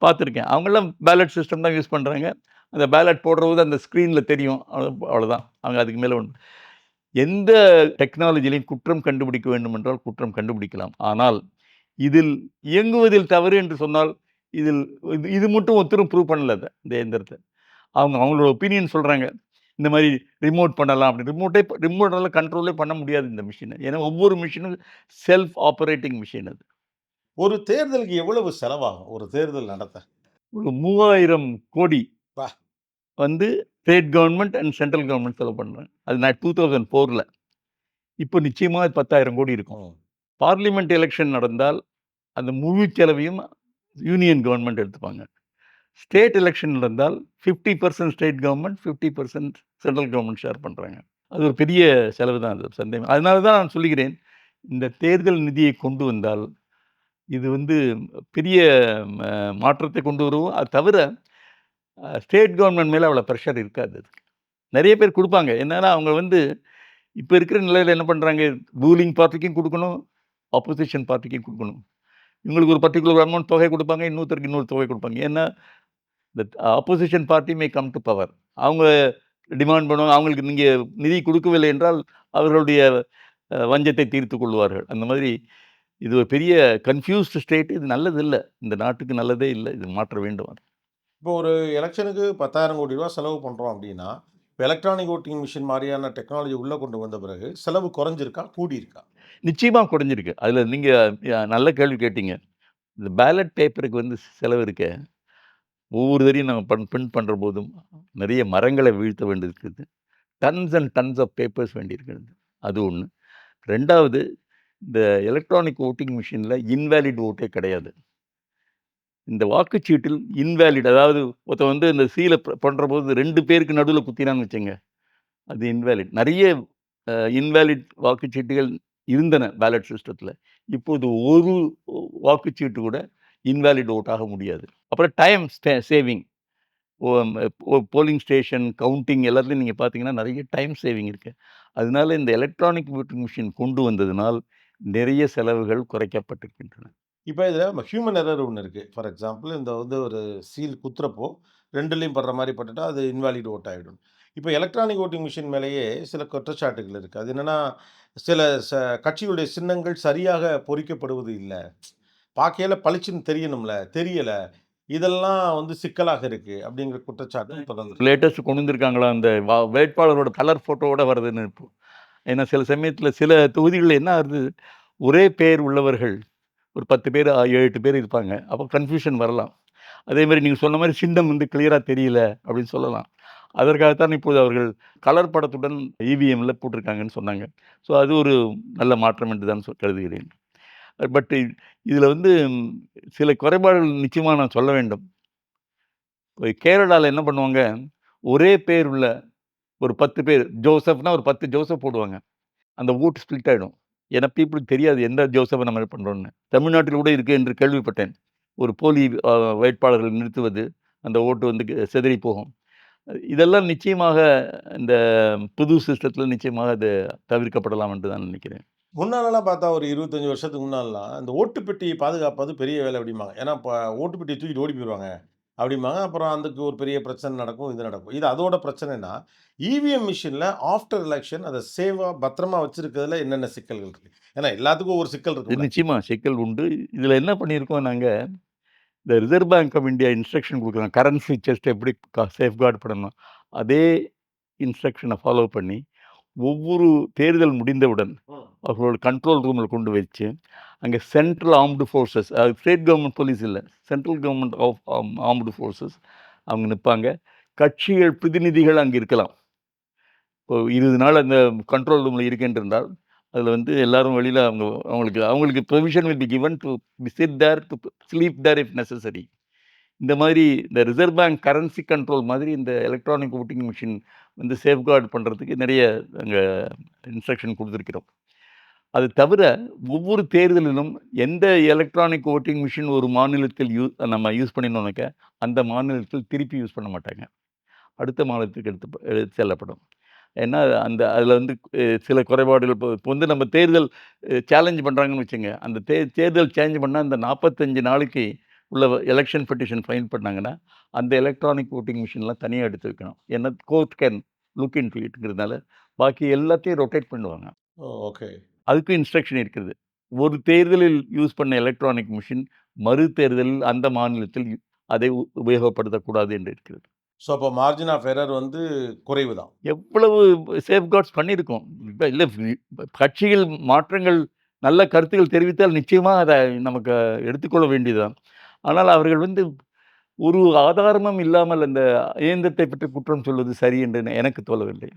Speaker 2: பார்த்துருக்கேன். அவங்கலாம் பேலட் சிஸ்டம் தான் யூஸ் பண்றாங்க. அந்த பேலட் போடுறது அந்த ஸ்க்ரீன்ல தெரியும். அவ்வளோதான். அவங்க அதுக்கு மேல ஒண்ணும் எந்த டெக்னாலஜியிலும் குற்றம் கண்டுபிடிக்க வேண்டும் என்றால் குற்றம் கண்டுபிடிக்கலாம். ஆனால், இதில் இயங்குவதில் தவறு என்று சொன்னால், இதில் இது இது மட்டும் ஒருத்தரும் ப்ரூவ் பண்ணல அத, இந்த இயந்திரத்த. அவங்க அவங்களோட ஒப்பீனியன் சொல்றாங்க. இந்த மாரி ரிமோட் பண்ணலாம் அப்படின்னு. ரிமோட்டால கண்ட்ரோலே பண்ண முடியாது இந்த மிஷின. ஏன்னா ஒவ்வொரு மிஷினும் செல்ஃப் ஆப்பரேட்டிங் மிஷின் அது.
Speaker 1: ஒரு தேர்தலுக்கு எவ்வளவு செலவாகும்? ஒரு தேர்தல் நடத்த?
Speaker 2: ஒரு 3000 கோடி
Speaker 1: அப்பா!
Speaker 2: வந்து state government and central government செலவு பண்றாங்க. அது நான் 2004ல. இப்போ நிச்சயமா 10,000 கோடி இருக்கும்.
Speaker 1: ம்.
Speaker 2: பார்லிமென்ட் எலக்ஷன் நடந்தால், அந்த முழு செலவையும் யூனியன் கவர்ன்மென்ட் எடுத்துப்பாங்க. ஸ்டேட் எலக்ஷன் நடந்தால் 50% state government, 50% central government share பண்றாங்க. அது ஒரு பெரிய செலவு தான் அது சந்தேகம். அதனால தான் நான் சொல்லுகிறேன், இந்த தேர்தல் நிதியை கொண்டு வந்தால், இது வந்து பெரிய ம மாற்றத்தை கொண்டு வரும். அது தவிர ஸ்டேட் கவர்ன்மென்ட் மேல அவ்வளோ பிரஷர் இருக்காது அதுக்கு. நெறைய பேர் குடுப்பாங்க. என்னன்னா, அவங்க வந்து இப்ப இருக்கிற நிலையில என்ன பண்றாங்க, ரூலிங் பார்ட்டிக்கும் குடுக்கணும், ஆப்போசிஷன் பார்ட்டிக்கும் குடுக்கணும். இவங்களுக்கு ஒரு பர்ட்டிகுலர் அமௌண்ட் தொகை குடுப்பாங்க, இன்னொருத்தருக்கு இன்னொரு தொகை குடுப்பாங்க. ஏன்னா, இந்த opposition party may come to power. அவங்க டிமாண்ட் பண்ணுவாங்க. அவங்களுக்கு நீங்க நிதி குடுக்கவில்லை என்றால், அவர்களுடைய வஞ்சத்தை தீர்த்துக் கொள்வார்கள். அந்த மாதிரி இது ஒரு பெரிய கன்ஃப்யூஸ்டு ஸ்டேட். இது நல்லதில்ல. இந்த நாட்டுக்கு நல்லதே இல்ல. இது மாற்ற வேண்டும்.
Speaker 1: இப்போ ஒரு எலக்ஷனுக்கு ரூ. 10,000 கோடி செலவு பண்றோம் அப்படின்னா, இப்ப எலக்ட்ரானிக் வோட்டிங் மிஷின் மாரியான டெக்னாலஜி உள்ள கொண்டு வந்த பிறகு செலவு குறைஞ்சிருக்கா? கூடியிருக்கா?
Speaker 2: நிச்சயமா குறைஞ்சிருக்கு. அதுல நீங்க நல்ல கேள்வி கேட்டீங்க. இந்த பேலட் பேப்பருக்கு வந்து செலவு இருக்கே, ஒவ்வொரு தடவையும் நம்ம பிரிண்ட் பண்ற போதும் நிறைய மரங்களை வீழ்த்த வேண்டியிருக்குது. Tons and tons of papers வேண்டியிருக்கிறது. அது ஒண்ணு. 2வது இந்த எலக்ட்ரானிக் வோட்டிங் மிஷின்ல இன்வேலிட் வோட்டே கிடையாது. இந்த வாக்குச்சீட்டில் இன்வேலிட் அதாவது ஒருத்தன் வந்து இந்த சீல பண்றபோது 2 பேருக்கு நடுவுல குத்தினான்னு வச்சுங்க, அது இன்வேலிட். நெறைய இன்வேலிட் வாக்குச்சீட்டுகள் இருந்தன பேலட் சிஸ்டத்துல. இப்போது ஒரு வாக்குச்சீட்டு கூட இன்வேலிட் வோட் ஆக முடியாது. அப்புறம் time saving. Polling station, counting எல்லாத்துலயும் நீங்க பார்த்தீங்கன்னா, நெறைய டைம் சேவிங் இருக்கு. அதனால இந்த எலக்ட்ரானிக் வோட்டிங் மிஷின் கொண்டு வந்ததினால், நிறைய செலவுகள் குறைக்கப்பட்டிருக்கின்றன.
Speaker 1: இப்ப இதுல ஹியூமன் எரர் ஒண்ணு இருக்கு. ஃபார் எக்ஸாம்பிள் இந்த வந்து ஒரு சீல் குத்துறப்போ 2லயும் படுற மாரி பட்டுட்டா, அது இன்வாலிட் வோட் ஆயிடும். இப்ப எலக்ட்ரானிக் வோட்டிங் மிஷின் மேலேயே சில குற்றச்சாட்டுகள் இருக்கு. அது என்னன்னா, சில கட்சிகளுடைய சின்னங்கள் சரியாக பொறிக்கப்படுவது இல்ல. பார்க்கையில பளிச்சுன்னு தெரியணும்ல, தெரியல. இதெல்லாம் வந்து சிக்கலாக இருக்கு. அப்படிங்கிற குற்றச்சாட்டும் தொடர்ந்து இருக்கு.
Speaker 2: லேட்டஸ்ட் கொண்டு வந்திருக்காங்களா, அந்த வேட்பாளரோட கலர் ஃபோட்டோவோட வருதுன்னு இப்போ. ஏன்னா சில சமயத்தில சில தொகுதிகள்ல என்ன ஆகுது, ஒரே பெயர் உள்ளவர்கள் ஒரு 10 பேர், 7, 8 பேர் இருப்பாங்க. அப்போ கன்ஃப்யூஷன் வரலாம். அதேமாரி நீங்க சொன்ன மாரி சின்னம் வந்து கிளியரா தெரியல அப்படின்னு சொல்லலாம். அதற்காகத்தான் இப்போது அவர்கள் கலர் படத்துடன் இவிஎம்ல போட்டிருக்காங்கன்னு சொன்னாங்க. ஸோ அது ஒரு நல்ல மாற்றம் என்று தான் கருதுகிறேன். பட் இதில வந்து சில குறைபாடுகள் நிச்சயமா நான் சொல்ல வேண்டும். கேரளால என்ன பண்ணுவாங்க, ஒரே பேர் உள்ள ஒரு 10 பேர் ஜோசப்னா ஒரு 10 ஜோசப் போடுவாங்க. அந்த வோட் ஸ்ப்ளிட் ஆயிடும். ஏன்னா பீப்பிளுக்கு தெரியாது எந்த ஜோசப்ப நம்ம இது பண்றோம்ன்னு. தமிழ்நாட்டில் கூட இருக்கு என்று கேள்விப்பட்டேன். ஒரு போலி வேட்பாளர்களை நிறுத்துவது, அந்த ஓட்டு வந்து சிதறி போகும். இதெல்லாம் நிச்சயமாக இந்த புது சிஸ்டத்தில நிச்சயமாக அது தவிர்க்கப்படலாம் என்று தான் நினைக்கிறேன்.
Speaker 1: முன்னாலலாம் பார்த்தா ஒரு 25 வருஷத்துக்கு முன்னாலலாம், இந்த ஓட்டு பெட்டியை பாதுகாப்பது பெரிய வேலை அப்படிம்பாங்க. ஏன்னா, ஓட்டு பெட்டிய தூக்கிட்டு ஓடி போயிருவாங்க. அப்படிம்பாங்க. அப்புறம் அதுக்கு ஒரு பெரிய பிரச்சனை நடக்கும். இது நடக்கும். இது அதோட பிரச்சனைன்னா, இவிஎம் மிஷின்ல ஆஃப்டர் எலக்ஷன் அத சேவா பத்திரமா வச்சிருக்கிறதுல என்னென்ன சிக்கல்கள் இருக்கு? ஏன்னா எல்லாத்துக்கும் ஒரு சிக்கல்
Speaker 2: இது
Speaker 1: இருக்கும்ல.
Speaker 2: நிச்சயமா சிக்கல் உண்டு. இதில என்ன பண்ணியிருக்கோம் நாங்க, இந்த reserve bank of India instruction குடுக்குறாங்க. கரன்சி செஸ்ட் எப்படி சேஃப்கார்ட் பண்ணணும். அதே இன்ஸ்ட்ரக்ஷன ஃபாலோ பண்ணி, ஒவ்வொரு தேர்தல் முடிந்தவுடன்
Speaker 1: ம்.
Speaker 2: அவர்களோட கண்ட்ரோல் ரூம்ல கொண்டு வச்சு, அங்க central armed forces state government police இல்ல. Central government of armed forces அவங்க நிப்பாங்க. கட்சிகள் பிரதிநிதிகள் அங்க இருக்கலாம். இப்போ 20 நாள் அந்த கண்ட்ரோல் ரூம்ல இருக்கேன்ருந்தால், அதில வந்து எல்லாரும் வெளியில அவங்களுக்கு அவங்களுக்கு permission will be given to sit there to sleep there if necessary. இந்த மாதிரி இந்த ரிசர்வ் பேங்க் கரன்சி கண்ட்ரோல் மாதிரி இந்த எலக்ட்ரானிக் வோட்டிங் மிஷின் வந்து சேஃப்கார்ட் பண்றதுக்கு நெறைய அங்க இன்ஸ்ட்ரக்ஷன் குடுத்திருக்கிறோம். அது தவிர ஒவ்வொரு தேர்தலிலும் எந்த எலக்ட்ரானிக் வோட்டிங் மிஷின் ஒரு மாநிலத்தில் நம்ம யூஸ் பண்ணினோம்னாக்க, அந்த மாநிலத்தில் திருப்பி யூஸ் பண்ண மாட்டாங்க. அடுத்த மாநிலத்துக்கு எடுத்து செல்லப்படும். ஏன்னா, அதில வந்து சில குறைபாடுகள் இப்போ வந்து நம்ம தேர்தல் சேலஞ்ச் பண்றாங்கன்னு வச்சுங்க. அந்த தேர்தல் சேஞ்ச் பண்ணா அந்த 45 நாளைக்கு உள்ள எலக்ஷன் பெட்டிஷன் ஃபைல் பண்ணாங்கன்னா, அந்த எலக்ட்ரானிக் வோட்டிங் மிஷின்லாம் தனியா எடுத்து வைக்கணும். ஏன்னா கோர்ட் கேன் லுக் இன்டூ இட்ங்கிறதுனால, பாக்கி எல்லாத்தையும் ரொட்டேட் பண்ணுவாங்க.
Speaker 1: ஓ! ஓகே.
Speaker 2: அதுக்கும் இன்ஸ்ட்ரக்ஷன் இருக்குது. ஒரு தேர்தலில் யூஸ் பண்ண எலக்ட்ரானிக் மிஷின், மறு தேர்தலில் அந்த மாநிலத்தில் அதை உபயோகப்படுத்தக்கூடாது என்று இருக்கிறது.
Speaker 1: ஸோ அப்போ மார்ஜின் ஆஃப் எரர் வந்து குறைவு தான்.
Speaker 2: எவ்வளவு சேஃப்கார்ட்ஸ் பண்ணியிருக்கோம். இப்ப இல்ல கட்சிகள் மாற்றங்கள் நல்ல கருத்துக்கள் தெரிவித்தால் நிச்சயமா அத நமக்கு எடுத்துக்கொள்ள வேண்டியதுதான். ஆனால் அவர்கள் வந்து ஒரு ஆதாரமும் இல்லாமல் அந்த இயந்திரத்தை பற்றி குற்றம் சொல்வது சரி என்று எனக்கு தோணவில்லை.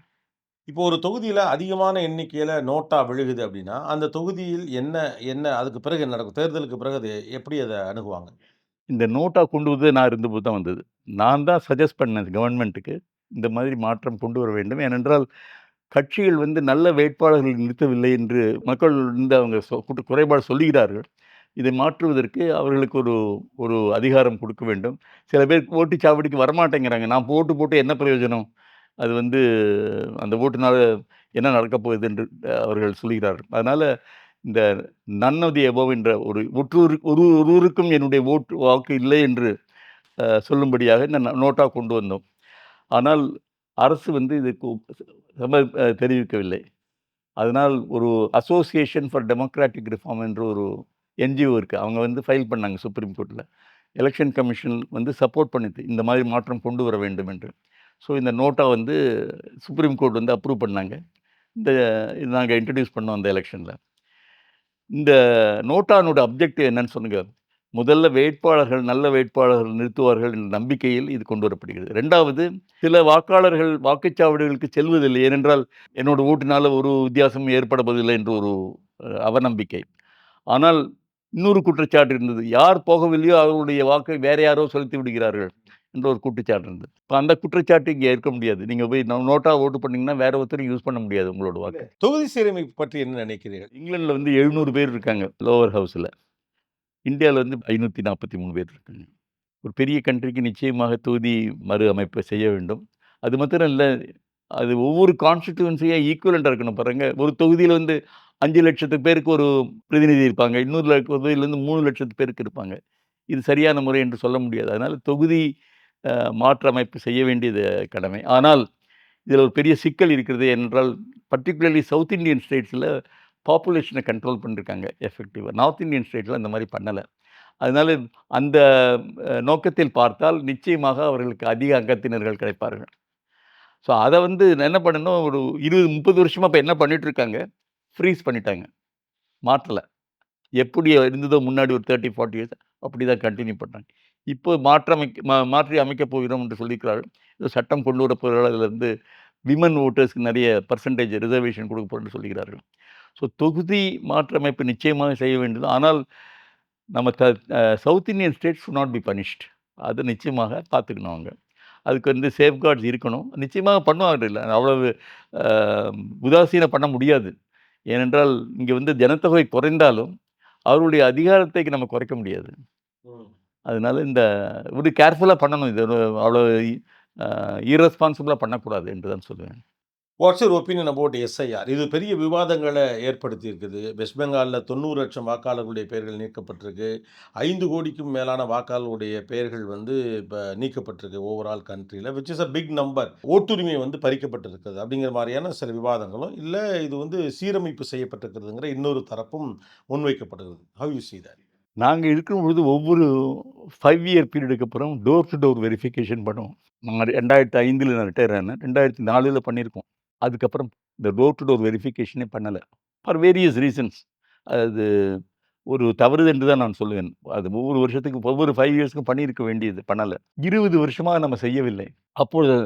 Speaker 1: இப்போ ஒரு தொகுதியில அதிகமான எண்ணிக்கையில நோட்டா விழுகுது அப்படின்னா, அந்த தொகுதியில் என்ன என்ன அதுக்கு பிறகு என்ன நடக்கும்? தேர்தலுக்கு பிறகு அது எப்படி அத அணுகுவாங்க?
Speaker 2: இந்த நோட்டா கொண்டு வந்து நான் இருந்தபோது தான் வந்தது. நான் தான் சஜெஸ்ட் பண்ணேன் கவர்ன்மென்ட்க்கு. இந்த மாதிரி மாற்றம் கொண்டு வர வேண்டும். ஏனென்றால் கட்சிகள் வந்து நல்ல வேட்பாளர்களை நிறுத்தவில்லை என்று மக்கள் வந்து அவங்க குறைபாடு சொல்லுகிறார்கள். இதை மாற்றுவதற்கு அவர்களுக்கு ஒரு ஒரு அதிகாரம் கொடுக்க வேண்டும். சில பேர் ஓட்டுச்சாவடிக்கு வரமாட்டேங்கிறாங்க. நான் ஓட்டு போட்டு என்ன பிரயோஜனம்? அது வந்து அந்த ஓட்டுனால என்ன நடக்கப் போகுது என்று அவர்கள் சொல்கிறார்கள். அதனால இந்த நன் ஆஃப் தி அபோவ் என்ற ஒரு ஒருவருக்கும் என்னுடைய வாக்கு இல்லை என்று சொல்லும்படியாக இந்த நோட்டா கொண்டு வந்தோம். ஆனால் அரசு வந்து இதுக்கு தெரிவிக்கவில்லை. அதனால் ஒரு அசோசியேஷன் ஃபார் டெமோக்ராட்டிக் ரிஃபார்ம் என்ற ஒரு என்ஜிஓ இருக்கு. அவங்க வந்து ஃபைல் பண்ணாங்க சுப்ரீம் கோர்ட்ல. எலக்ஷன் கமிஷன் வந்து சப்போர்ட் பண்ணுது. இந்த மாதிரி மாற்றம் கொண்டு வர வேண்டும் என்று. ஸோ இந்த நோட்டா வந்து சுப்ரீம் கோர்ட் வந்து அப்ரூவ் பண்ணாங்க. இந்த நாங்க இன்ட்ரோடியூஸ் பண்ணோம் அந்த எலக்ஷன்ல. இந்த நோட்டானோட அப்ஜெக்டிவ் என்னன்னு சொல்லுங்க. முதல்ல நல்ல வேட்பாளர்கள் நிறுத்துவார்கள் என்ற நம்பிக்கையில் இது கொண்டு வரப்படுகிறது. 2வது சில வாக்காளர்கள் வாக்குச்சாவடிகளுக்கு செல்வதில்லை. ஏனென்றால் என்னோட ஓட்டுனால ஒரு வித்தியாசமும் ஏற்பட போவதில்லை என்று ஒரு அவநம்பிக்கை. ஆனால் இன்னொரு குற்றச்சாட்டு இருந்தது. யார் போகவில்லையோ அவர்களுடைய வாக்கை வேற யாரோ செலுத்தி விடுகிறார்கள் என்ற ஒரு குற்றச்சாட்டு இருந்தது. இப்ப அந்த குற்றச்சாட்டு இங்க ஏற்க முடியாது. நீங்க போய் நோட்டா ஓட்டு பண்ணீங்கன்னா வேற ஒருத்தரும் யூஸ் பண்ண முடியாது உங்களோட வாக்க.
Speaker 1: தொகுதி சீரமைப்பு பற்றி என்ன நினைக்கிறீர்கள்?
Speaker 2: இங்கிலாந்துல வந்து 700 பேர் இருக்காங்க லோவர் ஹவுஸ்ல. இந்தியால வந்து 543 பேர் இருக்காங்க. ஒரு பெரிய கண்ட்ரிக்கு நிச்சயமாக தொகுதி மறு அமைப்பு செய்ய வேண்டும். அது மாத்திரம் இல்ல, அது ஒவ்வொரு கான்ஸ்டிட்யூவன்சியா ஈக்குவலன்ட்டா இருக்கணும் பாருங்க. ஒரு தொகுதியில வந்து 5,00,000 பேருக்கு ஒரு பிரதிநிதி இருப்பாங்க. இன்னொரு தொகுதியிலேருந்து 3,00,000 பேருக்கு இருப்பாங்க. இது சரியான முறை என்று சொல்ல முடியாது. அதனால தொகுதி மாற்று அமைப்பு செய்ய வேண்டியது கடமை. ஆனால் இதில ஒரு பெரிய சிக்கல் இருக்கிறது. ஏனென்றால் பர்ட்டிகுலர்லி சவுத் இந்தியன் ஸ்டேட்ஸ்ல பாப்புலேஷன கண்ட்ரோல் பண்ணியிருக்காங்க எஃபெக்டிவா. நார்த் இந்தியன் ஸ்டேட்ஸ்ல அந்த மாரி பண்ணல. அதனால அந்த நோக்கத்தில் பார்த்தால் நிச்சயமாக அவர்களுக்கு அதிக அங்கத்தினர்கள் கிடைப்பார்கள். ஸோ அத வந்து என்ன பண்ணணும், ஒரு 20, 30 வருஷமா இப்ப என்ன பண்ணிட்டு இருக்காங்க, ஃப்ரீஸ் பண்ணிட்டாங்க. மாற்றல. எப்படி இருந்ததோ முன்னாடி ஒரு 30, 40 இயர்ஸ் அப்படிதான் கன்டின்யூ பண்றாங்க. இப்போ மாற்றி அமைக்கப் போகிறோம் என்று சொல்லியிருக்கிறார்கள். ஏதோ சட்டம் கொண்டு வரப் போகிறார்கள். அதிலிருந்து விமன் வோட்டர்ஸ்க்கு நெறைய பெர்சன்டேஜ் ரிசர்வேஷன் கொடுக்க போறோம்னு சொல்லுகிறார்கள். ஸோ தொகுதி மாற்றமைப்பு நிச்சயமாக செய்ய வேண்டியது. ஆனால் நம்ம south Indian states should not be punished. அது நிச்சயமாக பார்த்துக்கணும் அவங்க. அதுக்கு வந்து சேஃப்கார்ட்ஸ் இருக்கணும். நிச்சயமாக பண்ணுவார்கள். இல்ல அவ்வளவு அ உதாசீனம் பண்ண முடியாது. ஏனென்றால் இங்க வந்து ஜனத்தொகை குறைந்தாலும், அவர்களுடைய அதிகாரத்தை நம்ம குறைக்க முடியாது.
Speaker 1: ம்.
Speaker 2: அதனால இந்த ஒரு கேர்ஃபுல்லா பண்ணணும். இது அவ்வளோ இர்ரெஸ்பான்சிபிளா பண்ணக்கூடாது என்று தான் சொல்லுவேன்.
Speaker 1: What's your opinion about SIR? இது பெரிய விவாதங்கள ஏற்படுத்தியிருக்குது. வெஸ்ட் பெங்கால்ல 90,00,000 வாக்காளர்களுடைய பெயர்கள் நீக்கப்பட்டிருக்கு. 5,00,00,000க்கும் மேலான வாக்காளர்களுடைய பெயர்கள் வந்து இப்ப நீக்கப்பட்டிருக்கு ஓவரால் கண்ட்ரில. Which is a big number. ஓட்டுரிமை வந்து பறிக்கப்பட்டிருக்கிறது. அப்படிங்கிற மாரியான சில விவாதங்களும், இல்ல இது வந்து சீரமைப்பு செய்யப்பட்டிருக்கிறதுங்கிற இன்னொரு தரப்பும் முன்வைக்கப்படுகிறது. How you see that?
Speaker 2: நாங்க இருக்கும்பொழுது ஒவ்வொரு 5 இயர் பீரியடுக்கு அப்புறம் டோர் டு டோர் வெரிஃபிகேஷன் பண்ணுவோம். நான் 2005ல நான் ரிட்டயர் ஆனேன். 2004ல பண்ணியிருக்கோம். அதுக்கப்புறம் இந்த டோர் டு டோர் வெரிஃபிகேஷனே பண்ணல. For various reasons. அது ஒரு தவறு என்று தான் நான் சொல்லுவேன். அது ஒவ்வொரு வருஷத்துக்கு ஒவ்வொரு 5 இயர்ஸ்க்கும் பண்ணியிருக்க வேண்டியது பண்ணல. 20 வருஷமா நம்ம செய்யவில்லை. அப்பொழுது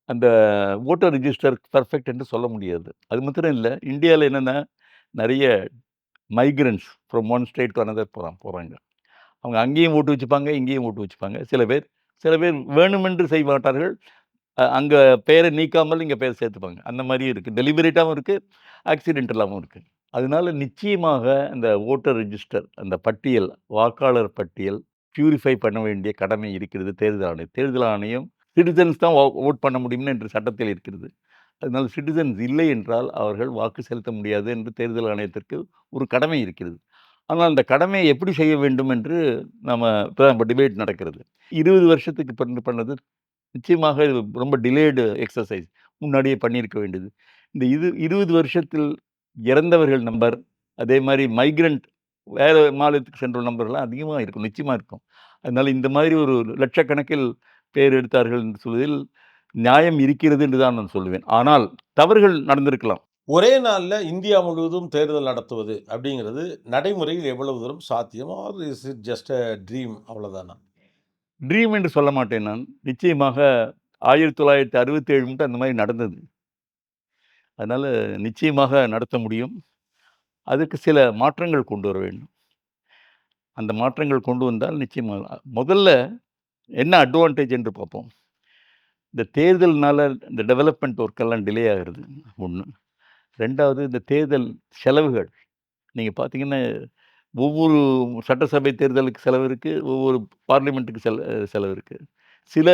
Speaker 2: அந்த வோட்டர் ரிஜிஸ்டர் பெர்ஃபெக்ட் என்று சொல்ல முடியாது. அது மாத்திரம் இல்ல. இந்தியால என்னன்னா, நெறைய migrants from one state to another போறாங்க. அவங்க அங்கேயும் ஓட்டு வச்சுப்பாங்க, இங்கேயும் ஓட்டு வச்சுப்பாங்க. சில பேர் வேணுமென்று செய்ய மாட்டார்கள். அங்க பெயர நீக்காமல் இங்க பெயர் சேர்த்துப்பாங்க. அந்த மாரியும் இருக்கு. டெலிபரேட்டாவும் இருக்கு, ஆக்சிடென்டலாவும் இருக்கு. அதனால நிச்சயமாக அந்த வோட்டர் ரிஜிஸ்டர் அந்த பட்டியல், வாக்காளர் பட்டியல் பியூரிஃபை பண்ண வேண்டிய கடமை இருக்கிறது தேர்தல் ஆணையம். தேர்தல் ஆணையம் சிட்டிசன்ஸ் தான் வோட் பண்ண முடியும்னு என்று சட்டத்தில் இருக்கிறது. அதனால சிட்டிசன்ஸ் இல்லை என்றால் அவர்கள் வாக்கு செலுத்த முடியாது என்று தேர்தல் ஆணையத்திற்கு ஒரு கடமை இருக்கிறது. ஆனால் அந்த கடமையை எப்படி செய்ய வேண்டும் என்று இப்ப டிபேட் நடக்கிறது. 20 வருஷத்துக்கு பண்ணது நிச்சயமாக இது ரொம்ப டிலேடு எக்ஸர்சைஸ். முன்னாடியே பண்ணியிருக்க வேண்டியது. இந்த 20 வருஷத்தில் இறந்தவர்கள் நம்பர், அதே மாரி மைக்ரண்ட் வேற மாநிலத்துக்கு சென்ற நம்பர்லாம் அதிகமா இருக்கும். நிச்சயமா இருக்கும். அதனால இந்த மாதிரி ஒரு லட்சக்கணக்கில் பேர் எடுத்தார்கள் என்று சொல்வதில் நியாயம் இருக்கிறது என்று தான் நான் சொல்லுவேன். ஆனால் தவறுகள் நடந்திருக்கலாம்.
Speaker 1: ஒரே நாள்ல இந்தியா முழுவதும் தேர்தல் நடத்துவது அப்படிங்கிறது நடைமுறையில் எவ்வளவு தூரம் சாத்தியம்? Or is it just a dream அவ்வளோதானா?
Speaker 2: ட்ரீம் என்று சொல்ல மாட்டேன் நான். நிச்சயமாக 1967 மட்டும் அந்த மாரி நடந்தது. அதனால நிச்சயமாக நடத்த முடியும். அதுக்கு சில மாற்றங்கள் கொண்டு வர வேண்டும். அந்த மாற்றங்கள் கொண்டு வந்தால் நிச்சயமா முதல்ல என்ன அட்வான்டேஜ் என்று பார்ப்போம். இந்த தேர்தல்னால இந்த டெவலப்மெண்ட் ஒர்க் எல்லாம் டிலே ஆகுறது 1. 2வது இந்த தேர்தல் செலவுகள். நீங்க பார்த்தீங்கன்னா, ஒவ்வொரு சட்டசபை தேர்தலுக்கு செலவு இருக்கு. ஒவ்வொரு பார்லிமென்ட்டுக்கு செலவு இருக்கு. சில